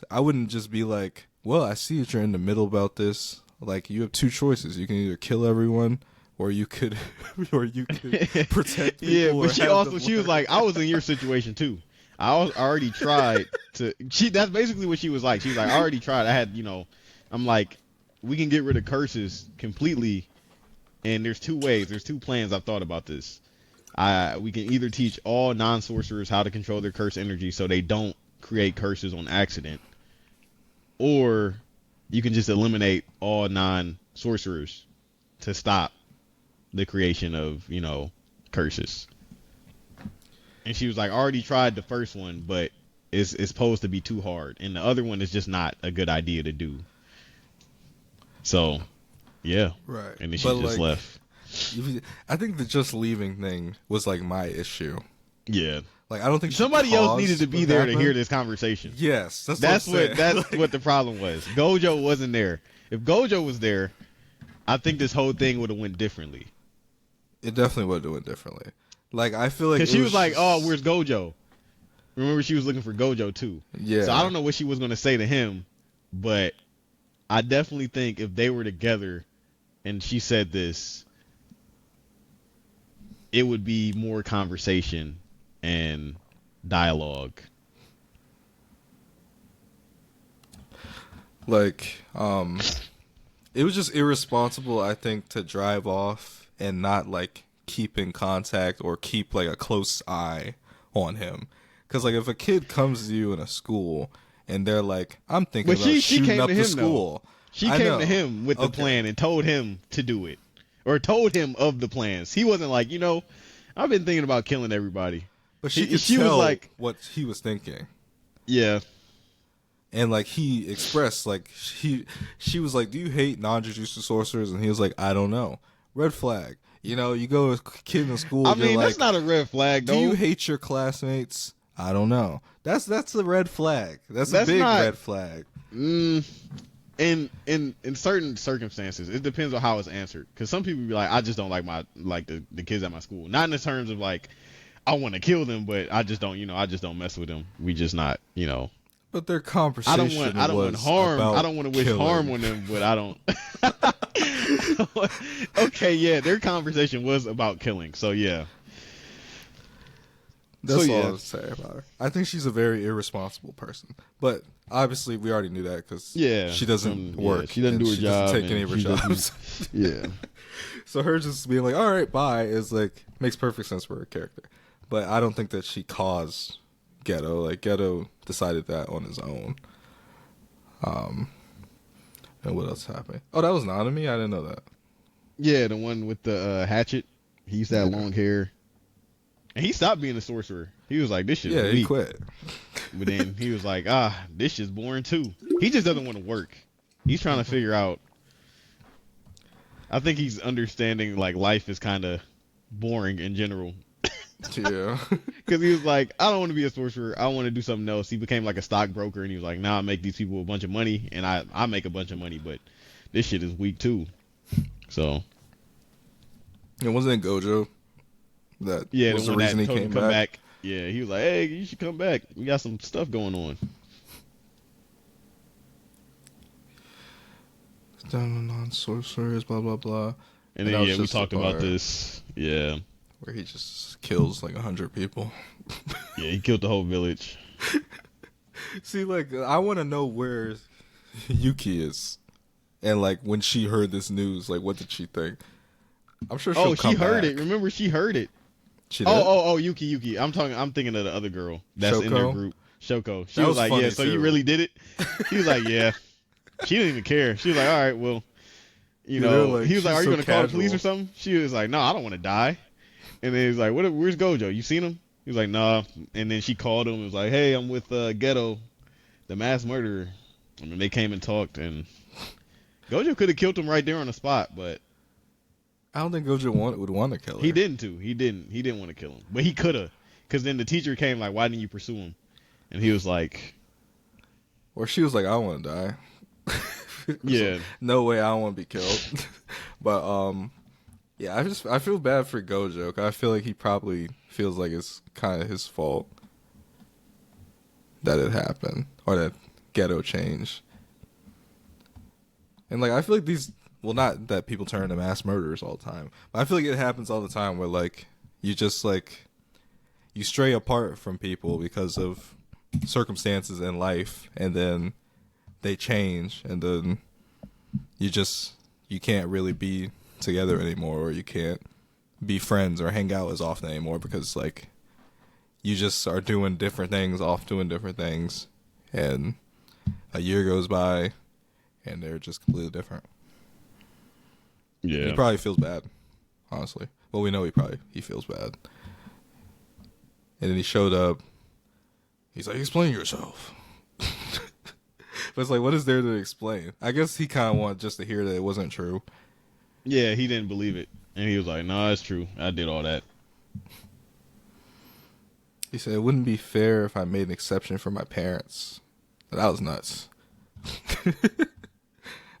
Speaker 1: I wouldn't just be like, well, I see that you're in the middle about this. Like you have two choices. You can either kill everyone, or you could protect people.
Speaker 2: Yeah, but she was like, I was in your situation too. I already tried to. That's basically what she was like. She was like, I already tried. I had, I'm like, we can get rid of curses completely, and there's two ways. There's two plans. I've thought about this. We can either teach all non-sorcerers how to control their curse energy so they don't create curses on accident, or you can just eliminate all non-sorcerers to stop the creation of, curses. And she was like, I already tried the first one, but it's supposed to be too hard. And the other one is just not a good idea to do. So, yeah.
Speaker 1: Right.
Speaker 2: And then she just left.
Speaker 1: I think the just leaving thing was like my issue.
Speaker 2: Yeah.
Speaker 1: Like I don't think
Speaker 2: somebody else needed to be there to hear this conversation.
Speaker 1: Yes.
Speaker 2: That's what the problem was. Gojo wasn't there. If Gojo was there, I think this whole thing would have went differently.
Speaker 1: It definitely would have went differently. Like I feel like
Speaker 2: because she was like, "Oh, where's Gojo?" Remember, she was looking for Gojo too.
Speaker 1: Yeah.
Speaker 2: So I don't know what she was gonna say to him, but I definitely think if they were together, and she said this, it would be more conversation and dialogue.
Speaker 1: Like, it was just irresponsible, I think, to drive off and not like keep in contact or keep like a close eye on him. Because like if a kid comes to you in a school and they're like, I'm thinking about shooting up the school.
Speaker 2: She came to him with the plan and told him to do it, or told him of the plans. He wasn't like, I've been thinking about killing everybody.
Speaker 1: But she tell was like what he was thinking.
Speaker 2: Yeah.
Speaker 1: And like he expressed like she was like, do you hate non-Jujustu sorcerers? And he was like, I don't know. Red flag. You go with a kid in school.
Speaker 2: I mean, that's not a red flag, though.
Speaker 1: Do you hate your classmates? I don't know. That's a red flag. That's a big red flag.
Speaker 2: In certain circumstances, it depends on how it's answered. Because some people be like, I just don't like the kids at my school. Not in the terms of like, I want to kill them, but I just don't, I just don't mess with them. We just not,
Speaker 1: But their conversation
Speaker 2: I don't want harm. I don't want to wish harm on them, but I don't. Okay, yeah, their conversation was about killing. So yeah.
Speaker 1: That's all I would say about her. I think she's a very irresponsible person. But obviously, we already knew that because she doesn't work.
Speaker 2: She doesn't do her job.
Speaker 1: She doesn't take any of her jobs.
Speaker 2: Yeah.
Speaker 1: So her just being like, all right, bye, is like, makes perfect sense for her character. But I don't think that she caused Ghetto. Like, Ghetto decided that on his own. And what else happened? Oh, that was Nanami? I didn't know that.
Speaker 2: Yeah, the one with the hatchet. He used to have long hair. And he stopped being a sorcerer. He was like, this shit's weak.
Speaker 1: He quit.
Speaker 2: But then he was like, this shit's boring too. He just doesn't want to work. He's trying to figure out. I think he's understanding like life is kind of boring in general.
Speaker 1: Yeah.
Speaker 2: Because he was like, I don't want to be a sorcerer. I want to do something else. He became like a stockbroker, and he was like, now I make these people a bunch of money, and I make a bunch of money, but this shit is weak too. So.
Speaker 1: It wasn't Gojo that was the reason he came back.
Speaker 2: Yeah, he was like, hey, you should come back. We got some stuff going on.
Speaker 1: Non-sorcerers, blah, blah, blah.
Speaker 2: And then, we talked about this. Yeah.
Speaker 1: Where he just kills like 100 people.
Speaker 2: Yeah, he killed the whole village.
Speaker 1: See, like, I want to know where Yuki is. And, like, when she heard this news, like, what did she think? I'm sure she'll come
Speaker 2: she heard
Speaker 1: back.
Speaker 2: it. Remember, she heard it.
Speaker 1: She did?
Speaker 2: Yuki. I'm thinking of the other girl that's in their group. Shoko. She was like, yeah, so
Speaker 1: too.
Speaker 2: you really did it? He was like, yeah. She didn't even care. She was like, all right, well, you know. Like, he was like, are you going to call the police or something? She was like, no, I don't want to die. And then he was like, where's Gojo? You seen him? He was like, nah. And then she called him and was like, hey, I'm with Ghetto, the mass murderer. I mean, they came and talked, and Gojo could have killed him right there on the spot, but
Speaker 1: I don't think Gojo would want to kill her.
Speaker 2: He didn't want to kill him, but he could have, because then the teacher came like, why didn't you pursue him? And he was like,
Speaker 1: or she was like, I want to die.
Speaker 2: Yeah.
Speaker 1: So, no way, I don't want to be killed. But yeah, I feel bad for Gojo. 'Cause I feel like he probably feels like it's kind of his fault that it happened, or that Ghetto changed. And like, I feel like these, well, not that people turn into mass murderers all the time, but I feel like it happens all the time where like you just like you stray apart from people because of circumstances in life, and then they change, and then you can't really be together anymore, or you can't be friends or hang out as often anymore because like you just are doing different things, and a year goes by and they're just completely different.
Speaker 2: Yeah.
Speaker 1: He probably feels bad, honestly. Well, we know he feels bad. And then he showed up. He's like, explain yourself. But it's like, what is there to explain? I guess he kind of wanted just to hear that it wasn't true.
Speaker 2: Yeah, he didn't believe it. And he was like, no, it's true. I did all that.
Speaker 1: He said, it wouldn't be fair if I made an exception for my parents. That was nuts.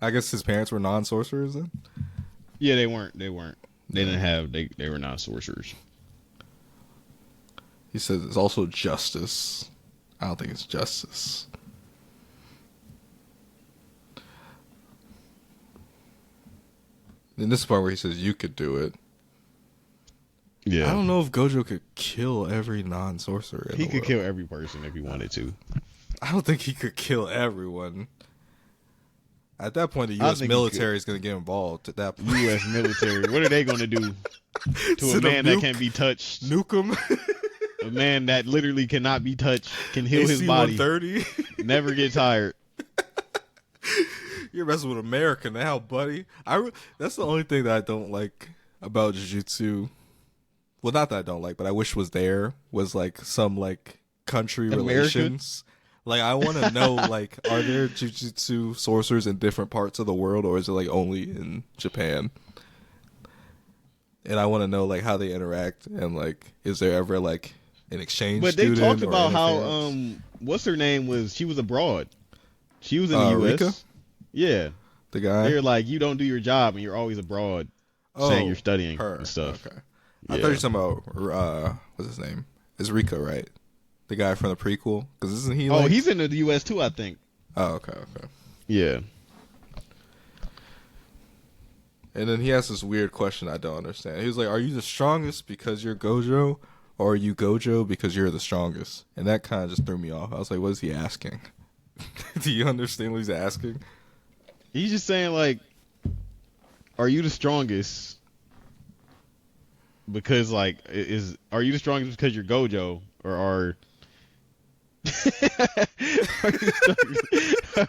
Speaker 1: I guess his parents were non-sorcerers then?
Speaker 2: Yeah, they weren't. They didn't have, they were not sorcerers.
Speaker 1: He says it's also justice. I don't think it's justice. In this part where he says you could do it.
Speaker 2: Yeah.
Speaker 1: I don't know if Gojo could kill every non-sorcerer in the world.
Speaker 2: He could kill every person if he wanted to.
Speaker 1: I don't think he could kill everyone. At that point, the U.S. military is going to get involved. At that point.
Speaker 2: U.S. military. What are they going to do to a man that can't be touched?
Speaker 1: Nuke him.
Speaker 2: A man that literally cannot be touched, can heal his body.
Speaker 1: AC-130.
Speaker 2: Never get tired.
Speaker 1: You're messing with America now, buddy. That's the only thing that I don't like about Jujutsu. Well, not that I don't like, but I wish was there, was like some like country relations. Like, I want to know, like, are there Jujutsu sorcerers in different parts of the world, or is it like only in Japan? And I want to know like how they interact, and like, is there ever like an exchange?
Speaker 2: But they talked about how what's her name she was abroad. She was in the U.S.
Speaker 1: Rika?
Speaker 2: Yeah,
Speaker 1: the guy.
Speaker 2: They're like, you don't do your job, and you're always abroad, saying you're studying and stuff.
Speaker 1: Okay. I thought you were talking about what's his name? It's Rika, right? The guy from the prequel, because isn't he? Like...
Speaker 2: he's in the U.S. too, I think.
Speaker 1: Oh, okay.
Speaker 2: Yeah.
Speaker 1: And then he asked this weird question I don't understand. He was like, "Are you the strongest because you're Gojo, or are you Gojo because you're the strongest?" And that kind of just threw me off. I was like, "What is he asking?" Do you understand what he's asking?
Speaker 2: He's just saying like, "Are you the strongest?" Because like, are you the strongest because you're Gojo, or are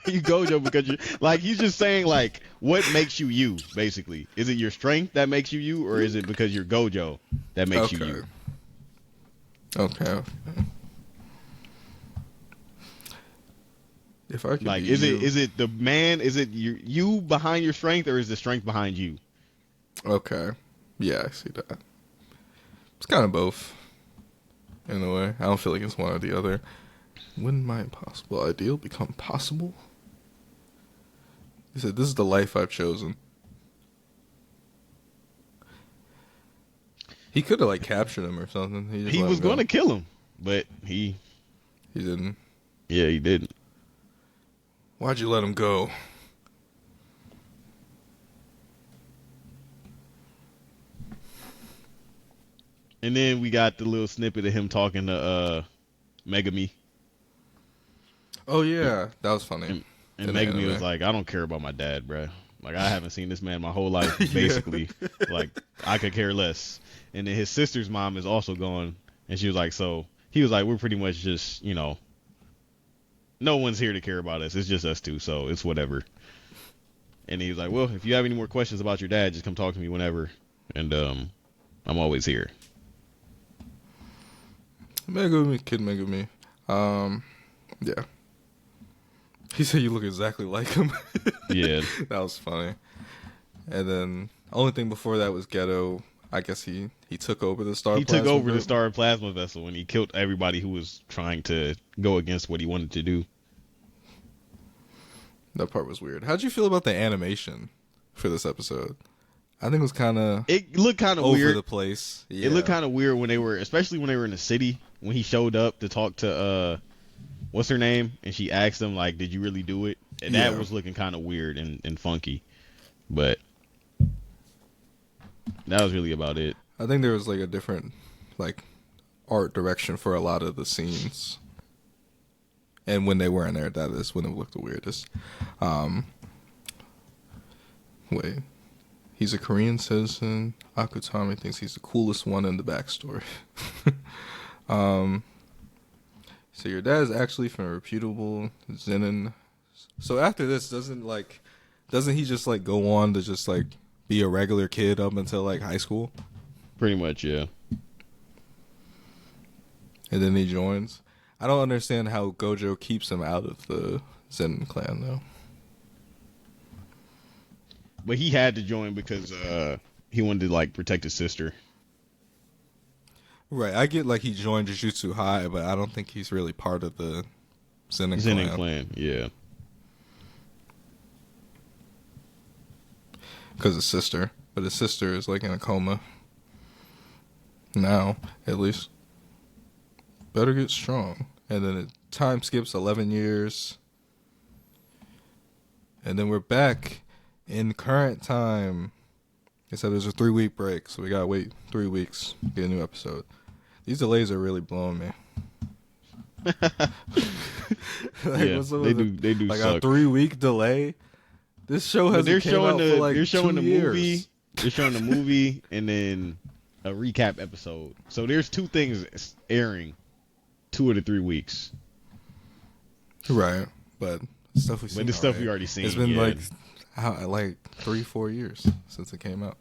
Speaker 2: you Gojo because you're like, he's just saying like, what makes you you, basically? Is it your strength that makes you you, or is it because you're Gojo that makes you you?
Speaker 1: Okay. If I could
Speaker 2: like,
Speaker 1: be
Speaker 2: is
Speaker 1: you...
Speaker 2: it the man? Is it you behind your strength, or is the strength behind you?
Speaker 1: Okay. Yeah, I see that. It's kind of both. in a way. I don't feel like it's one or the other. When my impossible ideal become possible? He said, "This is the life I've chosen." He could have like captured him or something.
Speaker 2: He was going to kill him, but he
Speaker 1: didn't.
Speaker 2: Yeah, he didn't.
Speaker 1: Why'd you let him go?
Speaker 2: And then we got the little snippet of him talking to Megami.
Speaker 1: Oh yeah, that was funny.
Speaker 2: And Megami was like, "I don't care about my dad, bro. Like, I haven't seen this man my whole life. Basically, like, I could care less." And then his sister's mom is also going, and she was like, "So," he was like, "We're pretty much just, no one's here to care about us. It's just us two, so it's whatever." And he was like, "Well, if you have any more questions about your dad, just come talk to me whenever, and I'm always here."
Speaker 1: Kid Megami. Yeah. He said you look exactly like him.
Speaker 2: Yeah.
Speaker 1: That was funny. And then only thing before that was Ghetto. I guess he took over the Star.
Speaker 2: He took over the Star Plasma vessel and he killed everybody who was trying to go against what he wanted to do.
Speaker 1: That part was weird. How'd you feel about the animation for this episode? I think it was kind of.
Speaker 2: It looked kind of
Speaker 1: over
Speaker 2: weird.
Speaker 1: The place. Yeah.
Speaker 2: It looked kind of weird when they were, especially when they were in the city. When he showed up to talk to what's her name, and she asked him like, "Did you really do it?" And that was looking kind of weird and funky. But that was really about it.
Speaker 1: I think there was like a different like art direction for a lot of the scenes. And when they weren't there, that is when it looked the weirdest. Wait. He's a Korean citizen. Akutami thinks he's the coolest one in the backstory. So your dad is actually from a reputable Zenin. So after this, doesn't he just like go on to just like be a regular kid up until like high school?
Speaker 2: Pretty much, yeah.
Speaker 1: And then he joins. I don't understand how Gojo keeps him out of the Zen clan, though.
Speaker 2: But he had to join because he wanted to like protect his sister.
Speaker 1: Right, I get like he joined Jujutsu High, but I don't think he's really part of the Zenin clan.
Speaker 2: Yeah.
Speaker 1: Because his sister. But his sister is like in a coma. Now, at least. Better get strong. And then time skips 11 years. And then we're back in current time. They said there's a 3-week break, so we gotta wait 3 weeks to get a new episode. These delays are really blowing me.
Speaker 2: They do
Speaker 1: like
Speaker 2: suck.
Speaker 1: A 3-week delay. This show hasn't came out for like 2 years.
Speaker 2: Movie. They're showing the movie and then a recap episode. So there's 2 things airing 2 of the 3 weeks.
Speaker 1: Right, but stuff we've seen.
Speaker 2: But the stuff we already seen.
Speaker 1: It's been like 3-4 years since it came out.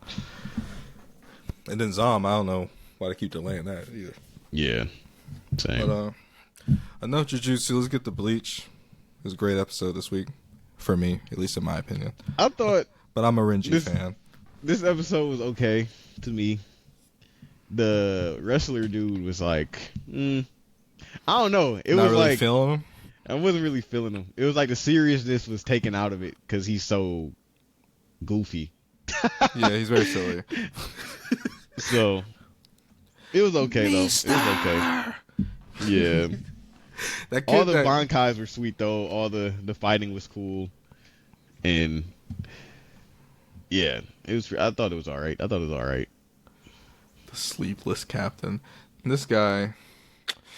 Speaker 1: And then Zom, I don't know why they keep delaying that either.
Speaker 2: Yeah, same.
Speaker 1: But enough Jujutsu. Let's get to Bleach. It was a great episode this week for me, at least in my opinion.
Speaker 2: I thought,
Speaker 1: but I'm a Renji fan.
Speaker 2: This episode was okay to me. The wrestler dude was like, I don't know. It
Speaker 1: Not
Speaker 2: was
Speaker 1: really
Speaker 2: like
Speaker 1: feeling him.
Speaker 2: I wasn't really feeling him. It was like the seriousness was taken out of it because he's so goofy.
Speaker 1: Yeah, he's very silly.
Speaker 2: So it was okay though. It was okay. Yeah. All the bankais were sweet though. All the fighting was cool, and yeah, it was. I thought it was all right. The
Speaker 1: sleepless captain. This guy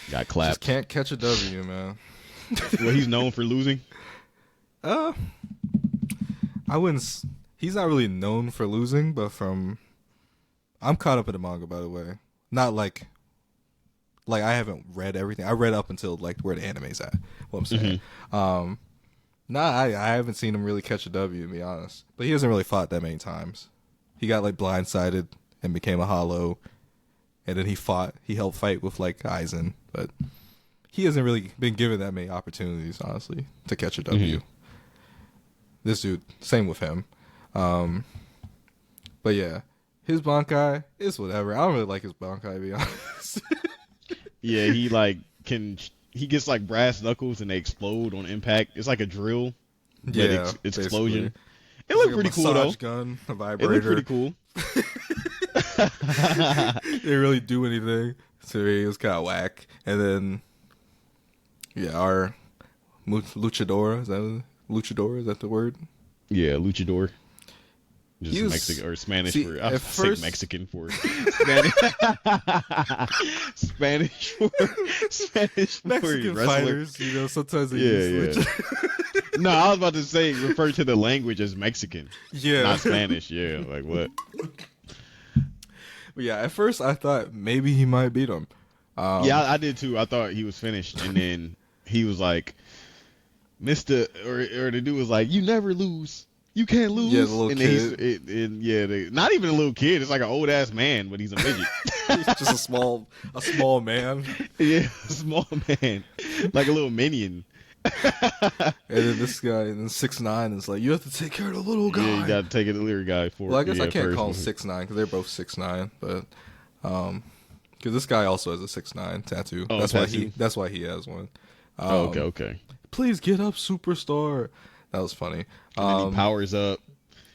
Speaker 2: got clapped.
Speaker 1: Just can't catch a W, man.
Speaker 2: Well, he's known for losing.
Speaker 1: I wouldn't. He's not really known for losing, but I'm caught up in the manga, by the way. Not like I haven't read everything. I read up until like where the anime's at. What I'm saying. Mm-hmm. I haven't seen him really catch a W, to be honest. But he hasn't really fought that many times. He got like blindsided and became a hollow, and then he helped fight with like Aizen, but he hasn't really been given that many opportunities, honestly, to catch a W. Mm-hmm. This dude, same with him. But yeah, his Bankai is whatever. I don't really like his Bankai, to be honest.
Speaker 2: Yeah, he like he gets like brass knuckles and they explode on impact. It's like a drill, but it's explosion. It looked
Speaker 1: like
Speaker 2: pretty cool though.
Speaker 1: Gun, a vibrator.
Speaker 2: It looked pretty cool.
Speaker 1: They didn't really do anything, so it was kind of whack. And then, yeah, our luchador is that the word?
Speaker 2: Yeah, luchador. Just Mexican or Spanish for I say Mexican for Spanish. Spanish for
Speaker 1: Mexican fighters. You know, sometimes they use lucha.
Speaker 2: No, I was about to say refer to the language as Mexican.
Speaker 1: Yeah,
Speaker 2: not Spanish. Yeah, like what?
Speaker 1: But yeah, at first I thought maybe he might beat him.
Speaker 2: Yeah, I did too. I thought he was finished, and then he was like, "Mister," or the dude was like, "You never lose. You can't lose."
Speaker 1: Yeah, the little kid.
Speaker 2: Not even a little kid. It's like an old ass man, but he's a midget.
Speaker 1: He's just a small man.
Speaker 2: Yeah, a small man, like a little minion.
Speaker 1: And then this guy, and then 6ix9ine is like, you have to take care of the little guy.
Speaker 2: Yeah, you got to take it the little guy for.
Speaker 1: Well, I guess I can't call him 6ix9ine because they're both 6ix9ine, but because this guy also has a 6ix9ine tattoo.
Speaker 2: Oh,
Speaker 1: that's why he has one.
Speaker 2: Okay.
Speaker 1: Please get up, superstar. That was funny.
Speaker 2: And then he powers up,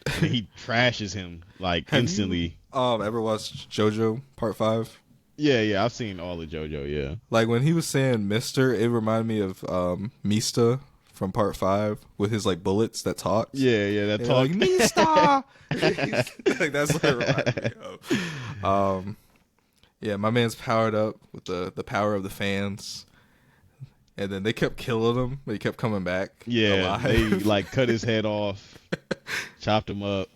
Speaker 2: and he trashes him like instantly.
Speaker 1: Ever watched JoJo Part 5?
Speaker 2: Yeah, I've seen all of JoJo, yeah.
Speaker 1: Like, when he was saying Mister, it reminded me of Mista from Part 5 with his, like, bullets that talk.
Speaker 2: Yeah, that talk.
Speaker 1: Like, Mista! Like, that's what it reminded me of. Yeah, my man's powered up with the power of the fans. And then they kept killing him, but he kept coming back.
Speaker 2: Yeah,
Speaker 1: alive.
Speaker 2: they, like, cut his head off, chopped him up,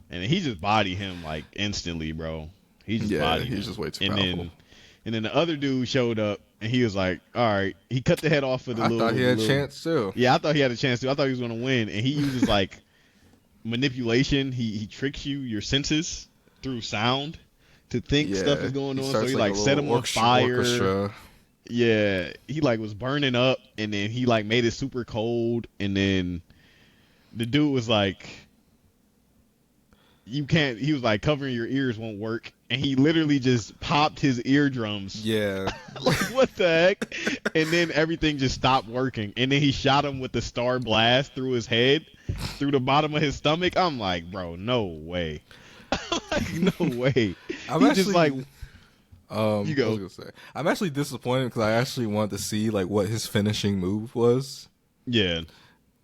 Speaker 2: and he just bodied him, like, instantly, bro. He's just way too powerful. And then the other dude showed up, and he was like, all right. He cut the head off of the little... I thought
Speaker 1: he had a chance, too.
Speaker 2: Yeah, I thought he had a chance, too. I thought he was going to win. And he uses, like, manipulation. He tricks your senses through sound to think stuff is going on. So he, like set him on fire. Orchestra. Yeah, he, like, was burning up, and then he, like, made it super cold. And then the dude was like... You can't. He was like, covering your ears won't work, and he literally just popped his eardrums.
Speaker 1: Yeah,
Speaker 2: like what the heck? And then everything just stopped working, and then he shot him with the star blast through his head, through the bottom of his stomach. I'm like, bro, no way. Like, no way.
Speaker 1: I'm actually
Speaker 2: just like,
Speaker 1: you go. I was gonna say, I'm actually disappointed because I actually wanted to see like what his finishing move was.
Speaker 2: Yeah,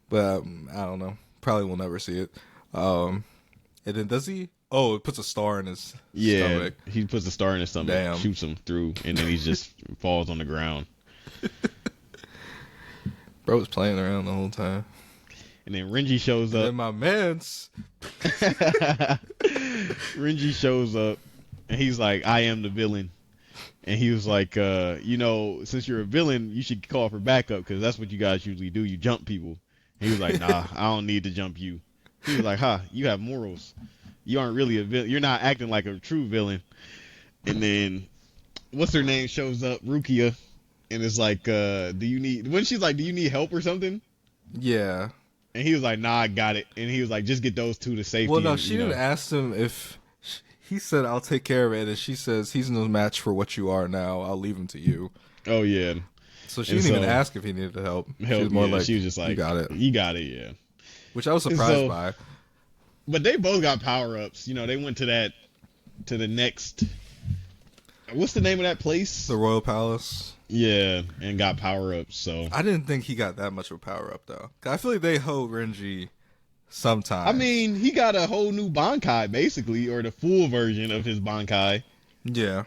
Speaker 1: but I don't know. Probably will never see it. And then does he? Oh, it puts a star in his stomach.
Speaker 2: He puts a star in his stomach,
Speaker 1: Damn.
Speaker 2: Shoots him through, and then he just falls on the ground.
Speaker 1: Bro was playing around the whole time.
Speaker 2: And then Renji shows up.
Speaker 1: And my man's.
Speaker 2: Renji shows up, and he's like, I am the villain. And he was like, since you're a villain, you should call for backup, because that's what you guys usually do. You jump people. And he was like, nah, I don't need to jump you. He was like, you have morals. You aren't really a villain. You're not acting like a true villain. And then, what's her name shows up, Rukia, and is like, when she's like, do you need help or something?
Speaker 1: Yeah.
Speaker 2: And he was like, nah, I got it. And he was like, just get those two to safety.
Speaker 1: Well, no, she didn't ask him if, he said, I'll take care of it. And she says, he's no match for what you are now. I'll leave him to you.
Speaker 2: Oh, yeah.
Speaker 1: So she didn't even ask if he needed help. She was more like, she was just like, you got it.
Speaker 2: You got it, yeah.
Speaker 1: Which I was surprised by.
Speaker 2: But they both got power-ups. You know, they went to the next... What's the name of that place?
Speaker 1: The Royal Palace.
Speaker 2: Yeah, and got power-ups, so...
Speaker 1: I didn't think he got that much of a power-up, though. I feel like they hold Renji sometimes.
Speaker 2: I mean, he got a whole new Bankai, basically, or the full version of his Bankai.
Speaker 1: Yeah.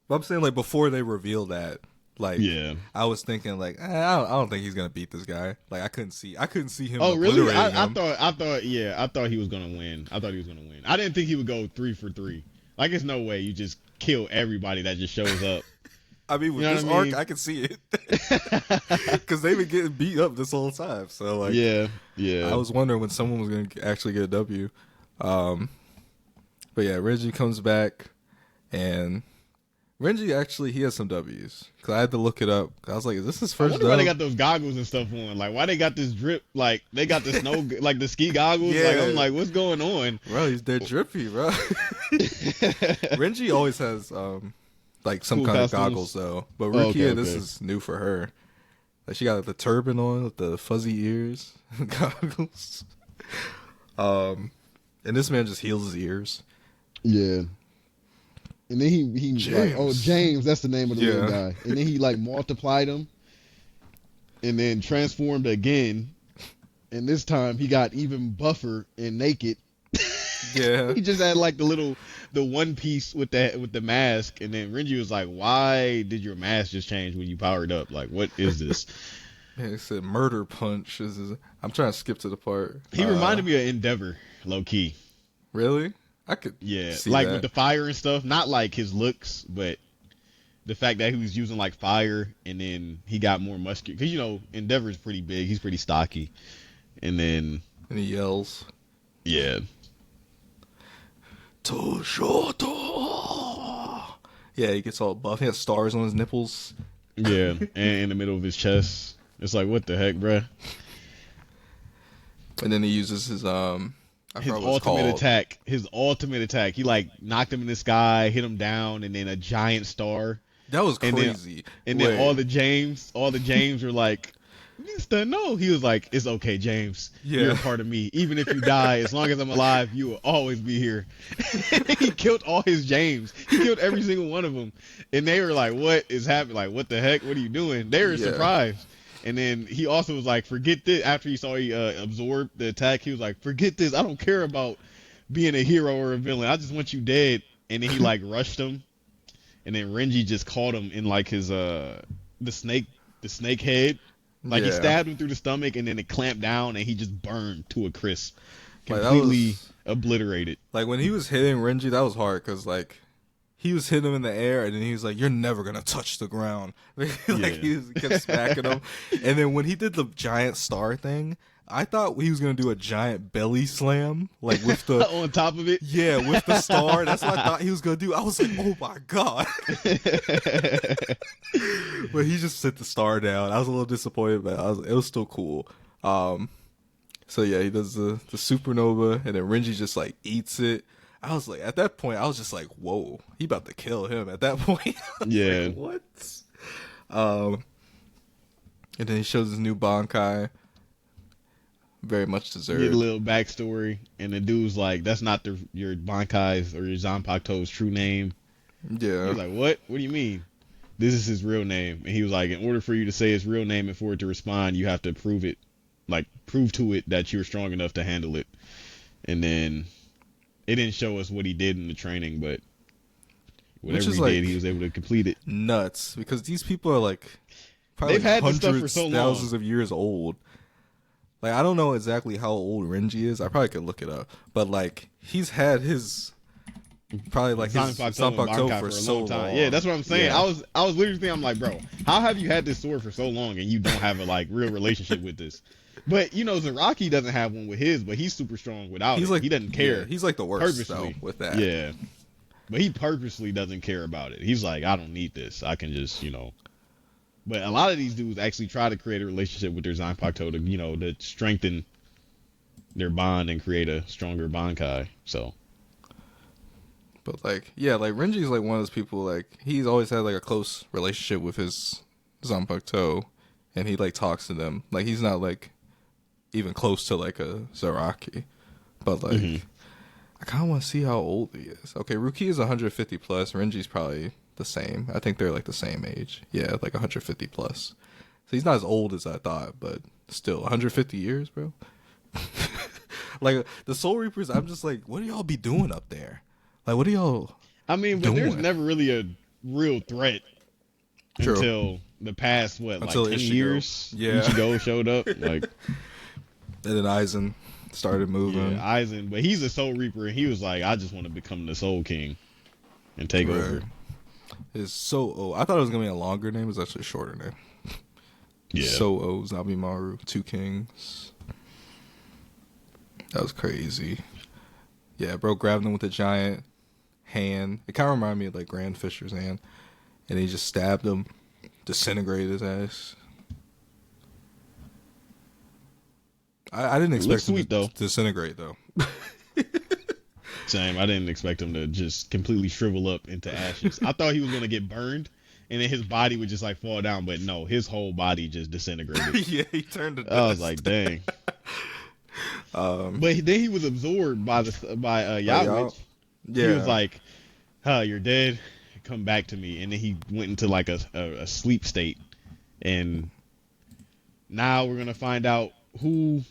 Speaker 1: But I'm saying, like, before they reveal that, like, yeah. I was thinking, like, I don't think he's gonna beat this guy. Like, I couldn't see him.
Speaker 2: Oh, really? I thought he was gonna win. I I didn't think he would go 3 for 3. Like, there's no way you just kill everybody that just shows up.
Speaker 1: I mean, with this arc, I can see it because they've been getting beat up this whole time. So, like,
Speaker 2: yeah.
Speaker 1: I was wondering when someone was gonna actually get a W. But yeah, Renji comes back and. Renji actually, he has some W's. Because I had to look it up. I was like, is this his first
Speaker 2: W? Why they got those goggles and stuff on? Like, why they got this drip? Like, they got the snow, like the ski goggles? Yeah. Like, I'm like, what's going on?
Speaker 1: Bro, they're drippy, bro. Renji always has like some
Speaker 2: Cool
Speaker 1: kind
Speaker 2: costumes.
Speaker 1: of goggles though. But
Speaker 2: Oh,
Speaker 1: Rukia,
Speaker 2: okay.
Speaker 1: this is new for her. Like she got the turban on with the fuzzy ears, goggles. And this man just heals his ears.
Speaker 2: Yeah. And then he like, oh, James, that's the name of the little guy. And then he like multiplied him and then transformed again. And this time he got even buffer and naked.
Speaker 1: Yeah.
Speaker 2: He just had like the one piece with the mask. And then Renji was like, why did your mask just change when you powered up? Like, what is this?
Speaker 1: Man, it said murder punch. I'm trying to skip to the part.
Speaker 2: He reminded me of Endeavor, low key.
Speaker 1: Really? I could see
Speaker 2: like
Speaker 1: that.
Speaker 2: with the fire and stuff. Not like his looks, but the fact that he was using like fire and then he got more muscular. Because, you know, Endeavor's pretty big. He's pretty stocky. And then...
Speaker 1: And he yells.
Speaker 2: Yeah.
Speaker 1: Toshoto. Yeah, he gets all buff. He has stars on his nipples.
Speaker 2: Yeah, and in the middle of his chest. It's like, what the heck, bruh?
Speaker 1: And then he uses his
Speaker 2: ultimate attack. His ultimate attack. He like knocked him in the sky, hit him down, and then a giant star.
Speaker 1: That was crazy.
Speaker 2: And then all the James were like, Mr. No. He was like, it's okay, James.
Speaker 1: Yeah.
Speaker 2: You're a part of me. Even if you die, as long as I'm alive, you will always be here. He killed all his James. He killed every single one of them. And they were like, what is happening? Like, what the heck? What are you doing? They were surprised. And then he also was like, forget this. After he saw he absorbed the attack, he was like, forget this. I don't care about being a hero or a villain. I just want you dead. And then he like rushed him. And then Renji just caught him in like his the snake head. Like he stabbed him through the stomach and then it clamped down and he just burned to a crisp. Completely obliterated.
Speaker 1: Like when he was hitting Renji, that was hard because like he was hitting him in the air and then he was like, you're never going to touch the ground. He kept smacking him. And then when he did the giant star thing, I thought he was going to do a giant belly slam, like with the...
Speaker 2: on top of it?
Speaker 1: Yeah, with the star. That's what I thought he was going to do. I was like, oh my God. But he just set the star down. I was a little disappointed, but it was still cool. So yeah, he does the supernova and then Renji just like eats it. I was like, at that point, I was just like, whoa, he about to kill him at that point.
Speaker 2: Yeah.
Speaker 1: Like, what? And then he shows his new Bankai. Very much deserved.
Speaker 2: Get a little backstory, and the dude's like, "That's not your Bankai's or your Zanpakuto's true name."
Speaker 1: Yeah.
Speaker 2: He was like, "What? What do you mean? This is his real name." And he was like, "In order for you to say his real name and for it to respond, you have to prove to it that you're strong enough to handle it." And then it didn't show us what he did in the training, but whatever he did, he was able to complete it.
Speaker 1: Nuts, because these people are like probably
Speaker 2: they've had
Speaker 1: hundreds,
Speaker 2: this stuff for so long.
Speaker 1: thousands of years old. Like, I don't know exactly how old Renji is. I probably could look it up. But, like, he's had his, probably, like, his Zanpakuto for so long.
Speaker 2: Yeah, that's what I'm saying.
Speaker 1: Yeah.
Speaker 2: I was literally thinking, I'm like, bro, how have you had this sword for so long and you don't have a, like, real relationship with this? But, you know, Zaraki doesn't have one with his, but he's super strong without it. Like, he doesn't care.
Speaker 1: Yeah, he's, like, the worst, though, with that.
Speaker 2: Yeah. But he purposely doesn't care about it. He's like, I don't need this. I can just, you know. But a lot of these dudes actually try to create a relationship with their Zanpakuto to, you know, to strengthen their bond and create a stronger Bankai. So.
Speaker 1: But, like, yeah, like, Renji's, like, one of those people, like, he's always had, like, a close relationship with his Zanpakuto, and he, like, talks to them. Like, he's not, like, even close to, like, a Zaraki. But, like, I kind of want to see how old he is. Okay, Ruki is 150 plus. Renji's probably the same. I think they're like the same age. Yeah, like 150 plus. So he's not as old as I thought, but still 150 years, bro. Like the Soul Reapers, I'm just like, what do y'all be doing up there? Like, what are y'all?
Speaker 2: I mean, but there's never really a real threat until the past
Speaker 1: until
Speaker 2: 10 years.
Speaker 1: Yeah,
Speaker 2: Ichigo showed up, like,
Speaker 1: and then Aizen started moving.
Speaker 2: Yeah, Aizen, but he's a Soul Reaper, and he was like, I just want to become the Soul King and take over.
Speaker 1: It's So-O. I thought it was going to be a longer name. It's actually a shorter name. Yeah. So-O, Zabimaru, Two Kings. That was crazy. Yeah, bro grabbed him with a giant hand. It kind of reminded me of like Grand Fisher's hand. And he just stabbed him, disintegrated his ass. I didn't expect him to disintegrate, though.
Speaker 2: Same. I didn't expect him to just completely shrivel up into ashes. I thought he was gonna get burned, and then his body would just like fall down. But no, his whole body just disintegrated.
Speaker 1: Yeah, he turned to dust.
Speaker 2: I was like, dang. But then he was absorbed by Yawich.
Speaker 1: Yeah.
Speaker 2: He was like, you're dead. Come back to me. And then he went into like a sleep state. And now we're gonna find out who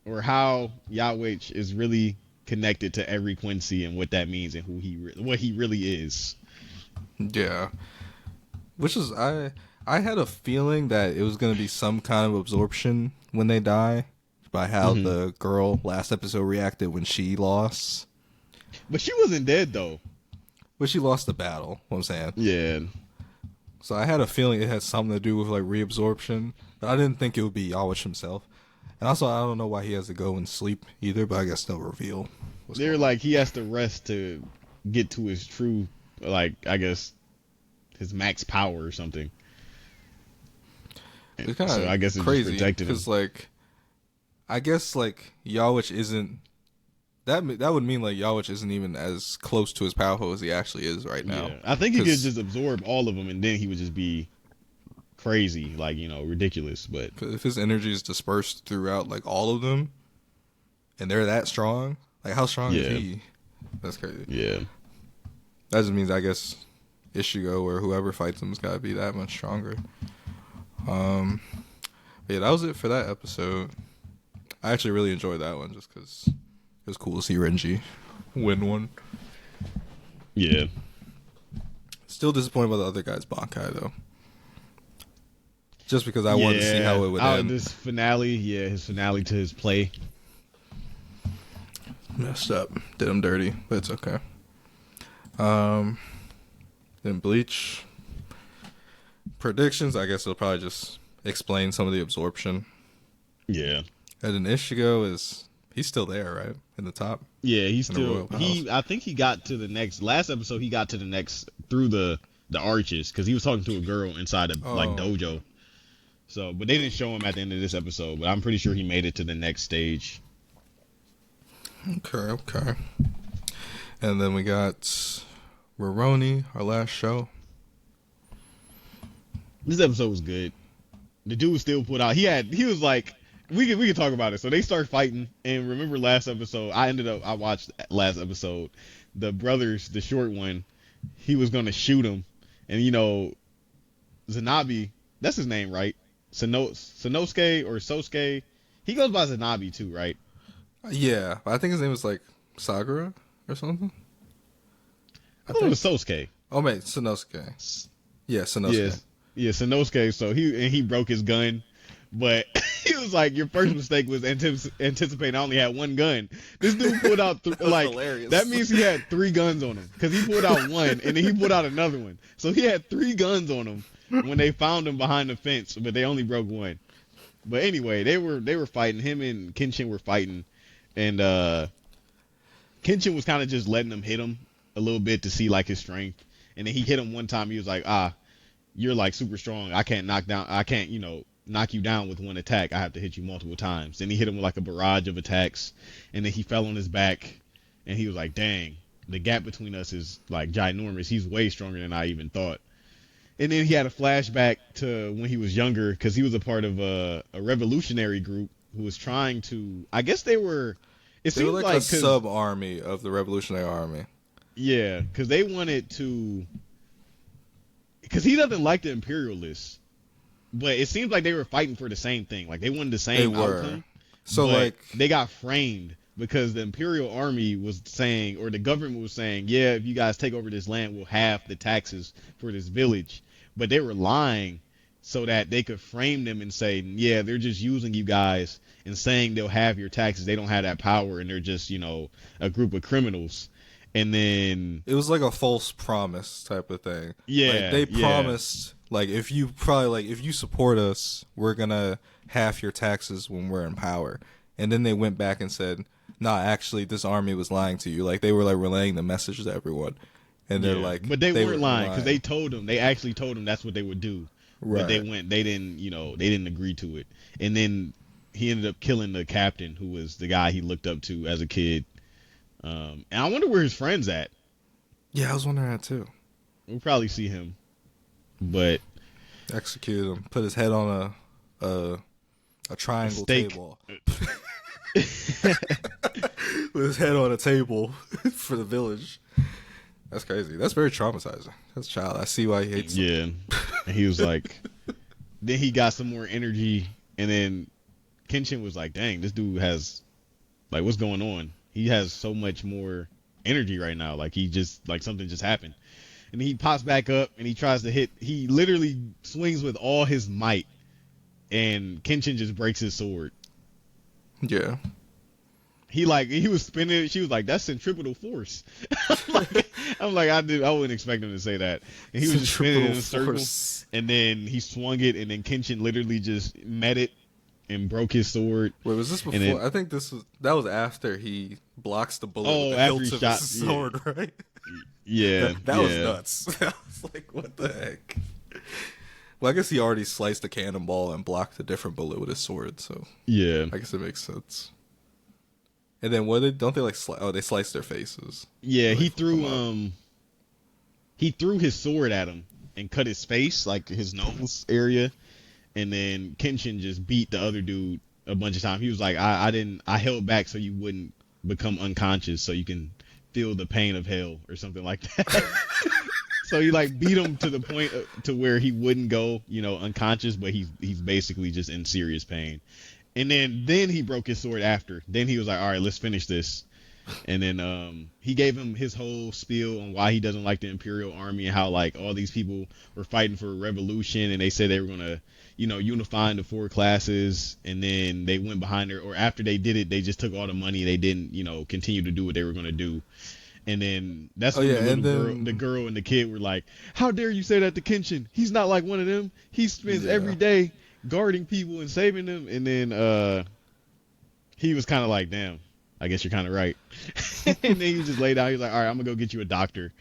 Speaker 2: or how Yawich is really connected to every Quincy and what that means and what he really is.
Speaker 1: Yeah. Which is I had a feeling that it was gonna be some kind of absorption when they die, by how the girl last episode reacted when she lost.
Speaker 2: But she wasn't dead though.
Speaker 1: But she lost the battle, what I'm saying.
Speaker 2: Yeah.
Speaker 1: So I had a feeling it had something to do with like reabsorption, but I didn't think it would be Yawich himself. And also, I don't know why he has to go and sleep either, but I guess they'll reveal.
Speaker 2: They're like, he has to rest to get to his true, like, I guess, his max power or something.
Speaker 1: It's kind of
Speaker 2: so I guess it's
Speaker 1: crazy
Speaker 2: because,
Speaker 1: like, I guess like Yawich isn't that would mean like Yawich isn't even as close to as powerful as he actually is right now.
Speaker 2: Yeah. I think he could just absorb all of them, and then he would just be crazy, like, ridiculous. But
Speaker 1: if his energy is dispersed throughout like all of them, and they're that strong, like how strong is he? That's crazy.
Speaker 2: Yeah.
Speaker 1: That just means I guess Ishigo or whoever fights him's got to be that much stronger. Yeah, that was it for that episode. I actually really enjoyed that one just because it was cool to see Renji win one.
Speaker 2: Yeah.
Speaker 1: Still disappointed by the other guy's Bankai though. Just because I wanted to see how it would end.
Speaker 2: This finale, his finale to his play.
Speaker 1: Messed up. Did him dirty, but it's okay. Then Bleach. Predictions, I guess they'll probably just explain some of the absorption.
Speaker 2: Yeah.
Speaker 1: And then Ishigo he's still there, right? In the top?
Speaker 2: Yeah, he's still I think he got to the last episode he got to the next through the arches, because he was talking to a girl inside a like dojo. So, but they didn't show him at the end of this episode, but I'm pretty sure he made it to the next stage.
Speaker 1: Okay. And then we got Rurouni, our last show.
Speaker 2: This episode was good. The dude still put out. He was like, we can talk about it. So they start fighting, and remember last episode? I watched last episode. The brothers, the short one, he was gonna shoot him, and Zanabi, that's his name, right? Sanosuke or Sosuke. He goes by Zanabi too, right?
Speaker 1: Yeah, I think his name was like Sagura or something.
Speaker 2: I thought it was Sosuke.
Speaker 1: Oh, wait, Sanosuke. Yeah, Sanosuke.
Speaker 2: Yeah, Sanosuke. So he broke his gun, but he was like, your first mistake was anticipating I only had one gun. This dude pulled out hilarious. That means he had 3 guns on him, because he pulled out one and then he pulled out another one. So he had 3 guns on him when they found him behind the fence, but they only broke one. But anyway, they were fighting. Him and Kenshin were fighting, and Kenshin was kind of just letting him hit him a little bit to see like his strength. And then he hit him one time. He was like, you're like super strong. I can't knock you down with one attack. I have to hit you multiple times. Then he hit him with like a barrage of attacks, and then he fell on his back, and he was like, dang, the gap between us is like ginormous. He's way stronger than I even thought. And then he had a flashback to when he was younger, because he was a part of a revolutionary group who was trying to, I guess they were like
Speaker 1: a sub-army of the Revolutionary Army.
Speaker 2: Yeah, because they wanted to, because he doesn't like the imperialists, but it seems like they were fighting for the same thing. Like they wanted the same outcome.
Speaker 1: So like
Speaker 2: they got framed because the imperial army was saying, or the government was saying, yeah, if you guys take over this land, we'll halve the taxes for this village. But they were lying so that they could frame them and say, yeah, they're just using you guys and saying they'll have your taxes. They don't have that power, and they're just, a group of criminals. And then
Speaker 1: it was like a false promise type of thing.
Speaker 2: Yeah,
Speaker 1: like they promised, like if you support us, we're gonna half your taxes when we're in power. And then they went back and said, nah, actually, this army was lying to you. Like they were like relaying the message to everyone. And they're like,
Speaker 2: but they weren't lying, because they actually told them that's what they would do. Right. But they didn't agree to it. And then he ended up killing the captain, who was the guy he looked up to as a kid. And I wonder where his friend's at.
Speaker 1: Yeah, I was wondering that too.
Speaker 2: We'll probably see him, but
Speaker 1: execute him. Put his head on a triangle table. With his head on a table for the village. That's crazy. That's very traumatizing. That's child. I see why he hates him.
Speaker 2: Yeah. And he was like, then he got some more energy, and then Kenshin was like, dang, this dude has, like, what's going on? He has so much more energy right now. Like, he just, like, something just happened. And he pops back up, and he tries to hit. He literally swings with all his might, and Kenshin just breaks his sword.
Speaker 1: Yeah.
Speaker 2: He was spinning it. She was like, that's centripetal force. I'm like, I wouldn't expect him to say that. And he was just spinning in a circle, and then he swung it, and then Kenshin literally just met it and broke his sword.
Speaker 1: Wait, was this before? Then, I think that was after he blocks the bullet with the hilt of his sword, right?
Speaker 2: Yeah.
Speaker 1: That was nuts. That was like, what the heck? Well, I guess he already sliced a cannonball and blocked a different bullet with his sword, so
Speaker 2: yeah,
Speaker 1: I guess it makes sense. And then don't they like they sliced their faces?
Speaker 2: Yeah, he threw his sword at him and cut his face, like his nose area, and then Kenshin just beat the other dude a bunch of times. He was like, I held back so you wouldn't become unconscious, so you can feel the pain of hell or something like that. So he like beat him to the point to where he wouldn't go, unconscious, but he's basically just in serious pain. And then he broke his sword after. Then he was like, all right, let's finish this. And then he gave him his whole spiel on why he doesn't like the Imperial Army and how like all these people were fighting for a revolution, and they said they were going to, unify into 4 classes, and then they went behind her, or after they did it, they just took all the money. They didn't, continue to do what they were going to do. And then that's when the girl and the kid were like, how dare you say that to Kenshin? He's not like one of them. He spends every day guarding people and saving them. And then he was kind of like, damn, I guess you're kind of right. And then he just laid down. He was like, all right, I'm going to go get you a doctor.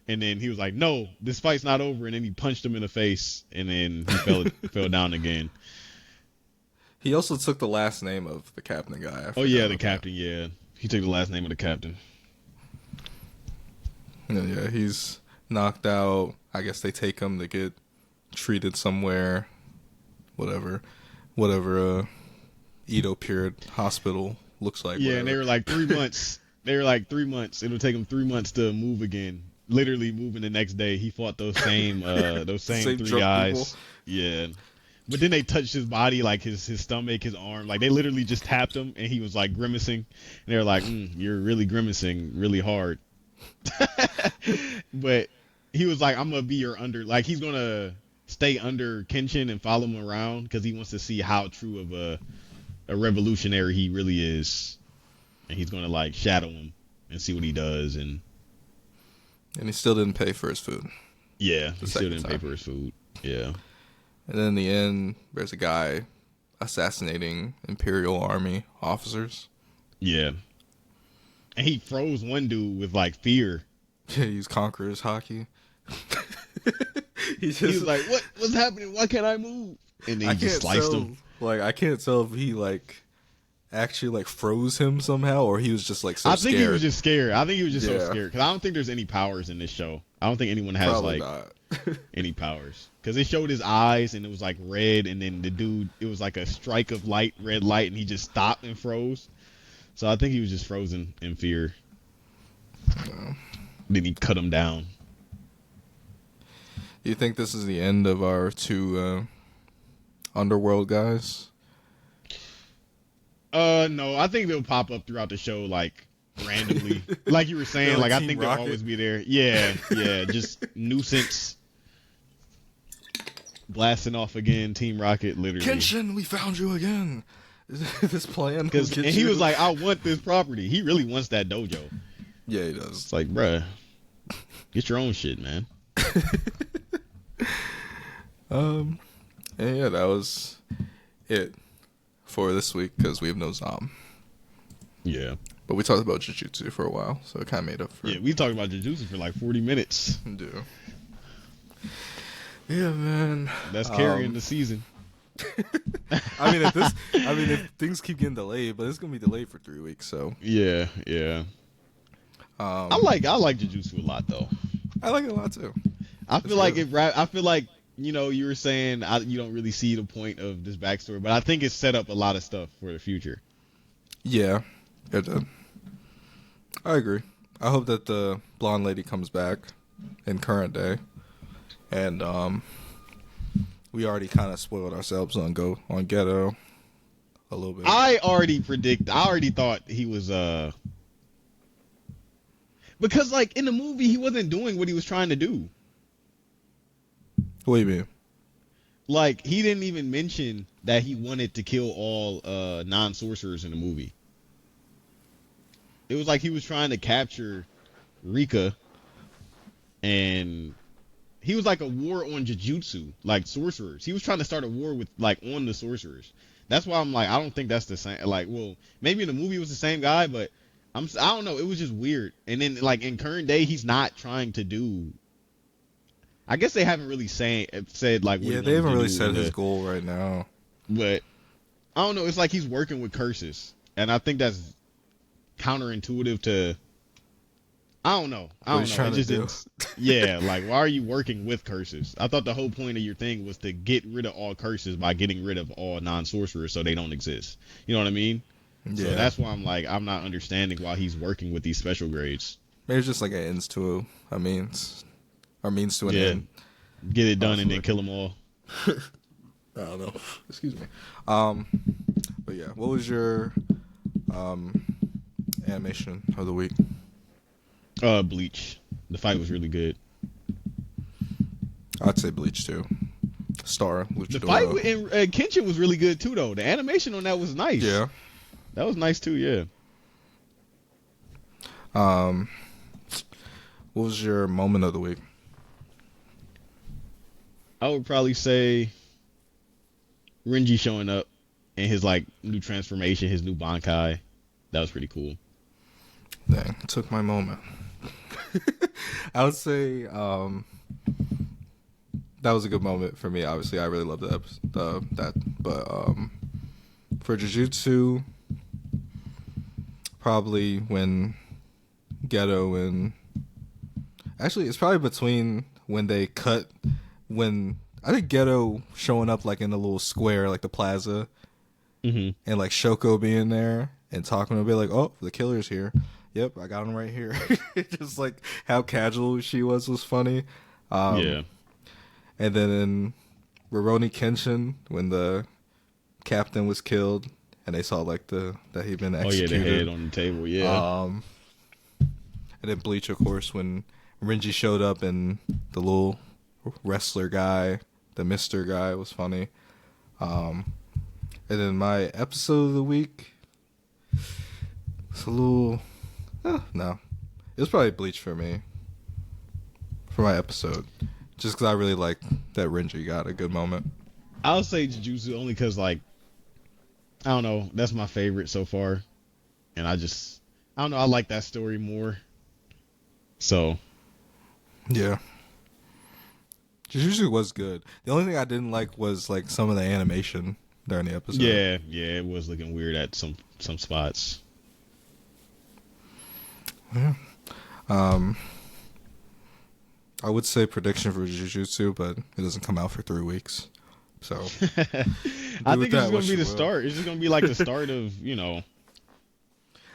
Speaker 2: And then he was like, no, this fight's not over. And then he punched him in the face, and then he fell down again.
Speaker 1: He also took the last name of the captain guy.
Speaker 2: Oh, yeah, the captain, yeah. He took the last name of the captain.
Speaker 1: Yeah, he's knocked out. I guess they take him to get treated somewhere. Whatever Edo period hospital looks like.
Speaker 2: Yeah, whatever. And they were like 3 months. It'll take him 3 months to move again. Literally moving the next day. He fought those same 3 guys. People. Yeah. But then they touched his body, like his stomach, his arm. Like, they literally just tapped him, and he was like grimacing. And they were like, you're really grimacing really hard. But he was like, I'm gonna be your like he's gonna stay under Kenshin and follow him around because he wants to see how true of a revolutionary he really is, and he's gonna like shadow him and see what he does. And
Speaker 1: he still didn't pay for his food.
Speaker 2: Yeah, he still didn't pay for his food. Yeah.
Speaker 1: And then in the end, there's a guy assassinating Imperial Army officers.
Speaker 2: Yeah. And he froze one dude with like fear.
Speaker 1: Yeah, he used Conqueror's hockey.
Speaker 2: He was like, what's happening? Why can't I move? And then he just sliced him.
Speaker 1: Like, I can't tell if he like actually like froze him somehow, or he was just like so
Speaker 2: scared. I think he was just scared. So scared because I don't think there's any powers in this show. I don't think anyone has probably like any powers, because it showed his eyes and it was like red, and then the dude, it was like a strike of light, red light, and he just stopped and froze. So I think he was just frozen in fear. Then he cut him down.
Speaker 1: You think this is the end of our 2 underworld guys?
Speaker 2: No, I think they'll pop up throughout the show like randomly. Like you were saying, like I think they'll always be there. Yeah, just nuisance. Blasting off again, Team Rocket, literally.
Speaker 1: Kenshin, we found you again. This plan.
Speaker 2: And he was like, I want this property. He really wants that dojo.
Speaker 1: Yeah, he does.
Speaker 2: It's like, bruh, get your own shit, man.
Speaker 1: And yeah, that was it for this week because we have no Zom.
Speaker 2: Yeah.
Speaker 1: But we talked about Jujutsu for a while, so it kind of made up for it.
Speaker 2: Yeah, we talked about Jujutsu for like 40 minutes.
Speaker 1: Do. Yeah, man.
Speaker 2: That's carrying the season.
Speaker 1: I mean, if things keep getting delayed, but it's gonna be delayed for 3 weeks, so
Speaker 2: yeah. I like Jujutsu a lot though.
Speaker 1: I like it a lot too.
Speaker 2: I feel like you were saying you don't really see the point of this backstory, but I think it set up a lot of stuff for the future.
Speaker 1: Yeah, it did. I agree. I hope that the blonde lady comes back in current day, and we already kind of spoiled ourselves on Ghetto a little bit.
Speaker 2: I already thought he was because like in the movie he wasn't doing what he was trying to do.
Speaker 1: What do you mean?
Speaker 2: Like he didn't even mention that he wanted to kill all non-sorcerers in the movie. It was like he was trying to capture Rika, and he was like a war on Jujutsu, like sorcerers. He was trying to start a war with like on the sorcerers. That's why I'm like, I don't think that's the same. Like, well, maybe in the movie it was the same guy, but I don't know. It was just weird. And then like in current day, he's not trying to do. I guess they haven't really said like. What
Speaker 1: they haven't really said his goal right now.
Speaker 2: But I don't know. It's like he's working with curses, and I think that's counterintuitive to. I don't know. It just didn't. Yeah, like why are you working with curses? I thought the whole point of your thing was to get rid of all curses by getting rid of all non-sorcerers so they don't exist. You know what I mean? Yeah. So that's why I'm like, I'm not understanding why he's working with these special grades.
Speaker 1: Maybe it's just like an ends to a means, or means to an end.
Speaker 2: Get it done and then kill them all.
Speaker 1: I don't know. Excuse me. But yeah, what was your animation of the week?
Speaker 2: Bleach. The fight was really good.
Speaker 1: I'd say Bleach too. Star.
Speaker 2: The fight in Kenshin was really good too, though. The animation on that was nice.
Speaker 1: Yeah,
Speaker 2: that was nice too. Yeah.
Speaker 1: What was your moment of the week?
Speaker 2: I would probably say Renji showing up and his like new transformation, his new Bankai. That was pretty cool.
Speaker 1: Dang, took my moment. I would say that was a good moment for me. Obviously, I really loved that. But for Jujutsu, probably when Ghetto and actually it's probably between when they cut when I think Ghetto showing up like in the little square like the plaza, and like Shoko being there and talking to be like, oh, the killer's here. Yep, I got him right here. Just like how casual she was funny. Yeah. And then in Rurouni Kenshin, when the captain was killed and they saw like that he'd been executed.
Speaker 2: Oh yeah, the head on the table. Yeah.
Speaker 1: And then Bleach, of course, when Renji showed up and the little wrestler guy, the Mister guy, was funny. And then my episode of the week, it's a little. No, it was probably Bleach for me. For my episode, just because I really like that Renji got a good moment.
Speaker 2: I'll say Jujutsu only because like I don't know, that's my favorite so far, and I don't know, I like that story more. So
Speaker 1: yeah, Jujutsu was good. The only thing I didn't like was like some of the animation during the episode.
Speaker 2: Yeah, it was looking weird at some spots.
Speaker 1: Yeah. I would say prediction for Jujutsu, but it doesn't come out for 3 weeks. So
Speaker 2: I think it's just gonna be the start. It's just gonna be like the start of,
Speaker 1: I'm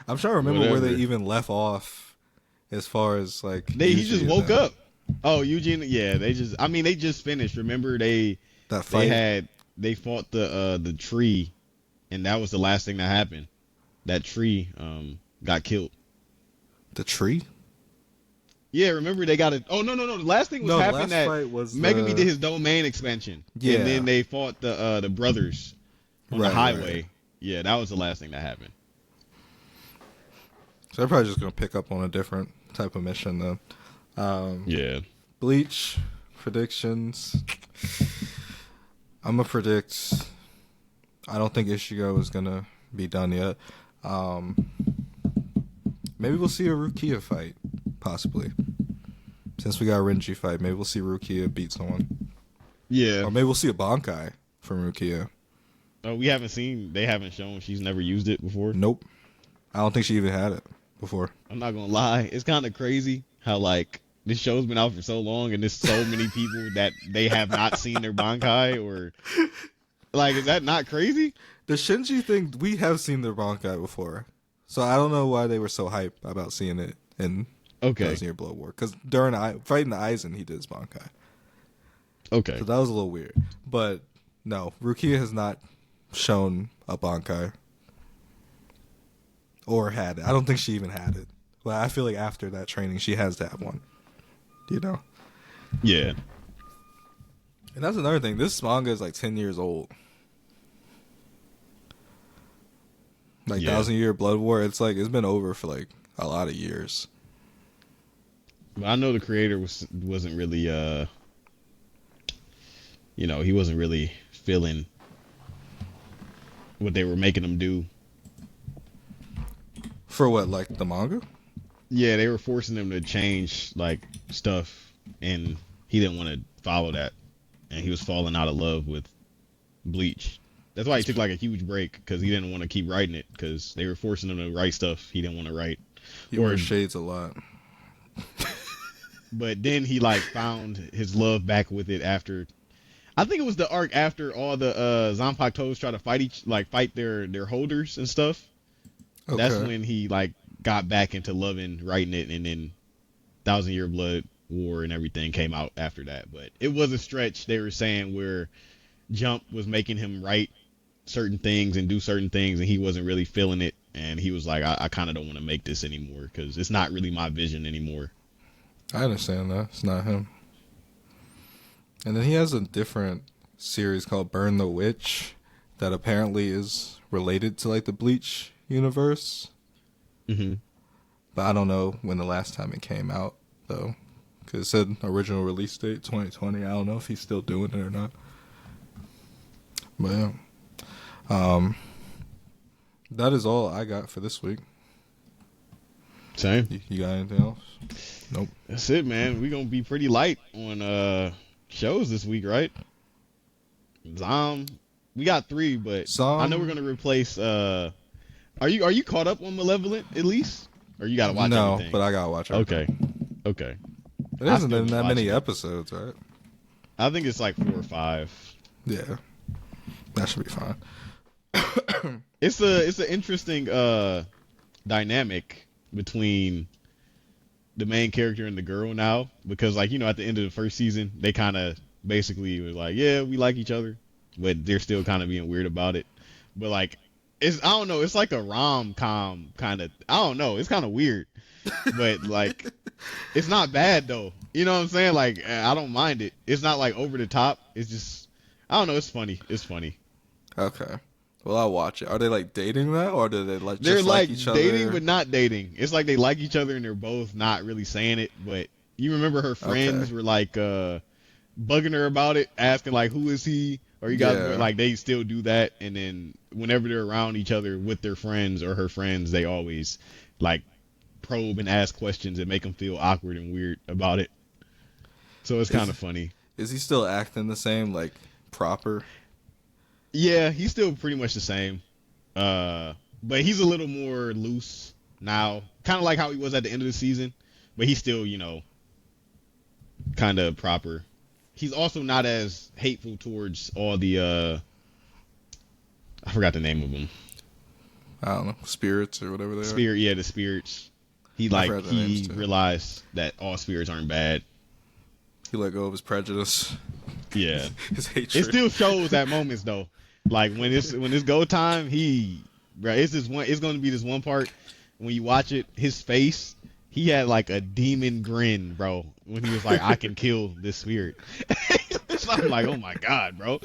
Speaker 1: trying to remember where they even left off as far as like
Speaker 2: he just woke up. Oh, Eugene, yeah, they just finished. Remember that fight? They fought the tree, and that was the last thing that happened. That tree got killed.
Speaker 1: The tree?
Speaker 2: Yeah, remember they got it. Oh no! The last thing happened that Megumi did his domain expansion. Yeah, and then they fought the brothers on the highway. Right. Yeah, that was the last thing that happened.
Speaker 1: So they're probably just gonna pick up on a different type of mission then.
Speaker 2: Yeah.
Speaker 1: Bleach predictions. I'm gonna predict. I don't think Ichigo is gonna be done yet. Maybe we'll see a Rukia fight, possibly. Since we got a Renji fight, maybe we'll see Rukia beat someone.
Speaker 2: Yeah.
Speaker 1: Or maybe we'll see a Bankai from Rukia.
Speaker 2: Oh, they haven't shown, she's never used it before?
Speaker 1: Nope. I don't think she even had it. before.
Speaker 2: I'm not gonna lie, it's kind of crazy how like this show's been out for so long and there's so many people that they have not seen their Bankai or like, is that not crazy?
Speaker 1: The Shinji thing, we have seen their Bankai before, so I don't know why they were so hyped about seeing it in Thousand Year Blood War. Because during fighting the Aizen, he did his Bankai.
Speaker 2: Okay,
Speaker 1: So that was a little weird, but no, Rukia has not shown a Bankai or had it. I don't think she even had it. Well, I feel like after that training, she has to have one. You know?
Speaker 2: Yeah.
Speaker 1: And that's another thing. This manga is like 10 years old. Like 1,000 Year Blood War, it's been over for like a lot of years.
Speaker 2: But I know the creator wasn't really he wasn't really feeling what they were making him do.
Speaker 1: For what, like the manga?
Speaker 2: Yeah, they were forcing him to change like stuff, and he didn't want to follow that, and he was falling out of love with Bleach. That's why he took like a huge break, because he didn't want to keep writing it, because they were forcing him to write stuff he didn't want to write.
Speaker 1: He wears shades a lot.
Speaker 2: But then he like found his love back with it after. I think it was the arc after all the Zanpakutos try to fight their holders and stuff. Okay. That's when he like got back into loving writing it, and then 1,000 Year Blood War and everything came out after that. But it was a stretch, they were saying, where Jump was making him write certain things and do certain things, and he wasn't really feeling it, and he was like, I kind of don't want to make this anymore, because it's not really my vision anymore.
Speaker 1: I understand that. It's not him. And then he has a different series called Burn the Witch that apparently is related to like the Bleach universe.
Speaker 2: Mm-hmm.
Speaker 1: But I don't know when the last time it came out, though. Because it said original release date, 2020. I don't know if he's still doing it or not. But yeah. That is all I got for this week.
Speaker 2: Same.
Speaker 1: You got anything else? Nope.
Speaker 2: That's it, man. We're going to be pretty light on shows this week, right? We got 3, but I know we're going to replace... Are you caught up on Malevolent, at least? Or you got to watch everything?
Speaker 1: No, but I got to watch everything.
Speaker 2: Okay.
Speaker 1: It hasn't been that many episodes, right?
Speaker 2: I think it's like 4 or 5.
Speaker 1: Yeah. That should be fine.
Speaker 2: It's an interesting dynamic between the main character and the girl now, because like, at the end of the first season, they kind of basically was like, yeah, we like each other, but they're still kind of being weird about it. But like, I don't know, it's like a rom-com kind of, I don't know, it's kind of weird, but like, it's not bad though. You know what I'm saying? Like, I don't mind it. It's not like over the top. It's just, I don't know, it's funny.
Speaker 1: Okay. Well, I'll watch it. Are they like dating now, or do they like
Speaker 2: they're
Speaker 1: just like each other?
Speaker 2: They're like dating, but not dating. It's like they like each other and they're both not really saying it. But you remember her friends were like bugging her about it, asking like, "Who is he?" Or you guys like, they still do that. And then whenever they're around each other with their friends or her friends, they always like probe and ask questions and make them feel awkward and weird about it. So it's kind of funny.
Speaker 1: Is he still acting the same, like proper?
Speaker 2: Yeah, he's still pretty much the same. But he's a little more loose now. Kind of like how he was at the end of the season. But he's still, kind of proper. He's also not as hateful towards all the, I forgot the name of them.
Speaker 1: I don't know. Spirits or whatever they
Speaker 2: are. Yeah, the spirits. He realized that all spirits aren't bad.
Speaker 1: He let go of his prejudice.
Speaker 2: Yeah.
Speaker 1: His hatred.
Speaker 2: It still shows at moments though. Like when it's go time, it's going to be this one part when you watch it, his face, he had like a demon grin, bro, when he was like, I can kill this spirit. So I'm like, oh my God, bro.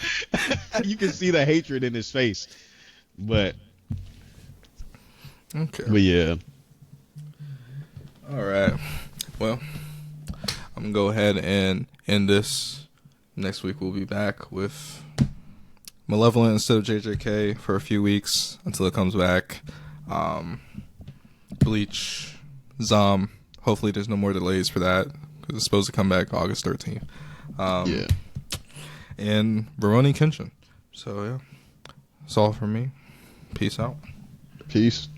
Speaker 2: You can see the hatred in his face. But yeah.
Speaker 1: All right. Well, I'm going to go ahead and end this. Next week we'll be back with Malevolent instead of JJK for a few weeks until it comes back. Bleach, Zom. Hopefully there's no more delays for that because it's supposed to come back August 13th.
Speaker 2: Yeah.
Speaker 1: And Rurouni Kenshin. So yeah, that's all from me. Peace out.
Speaker 2: Peace.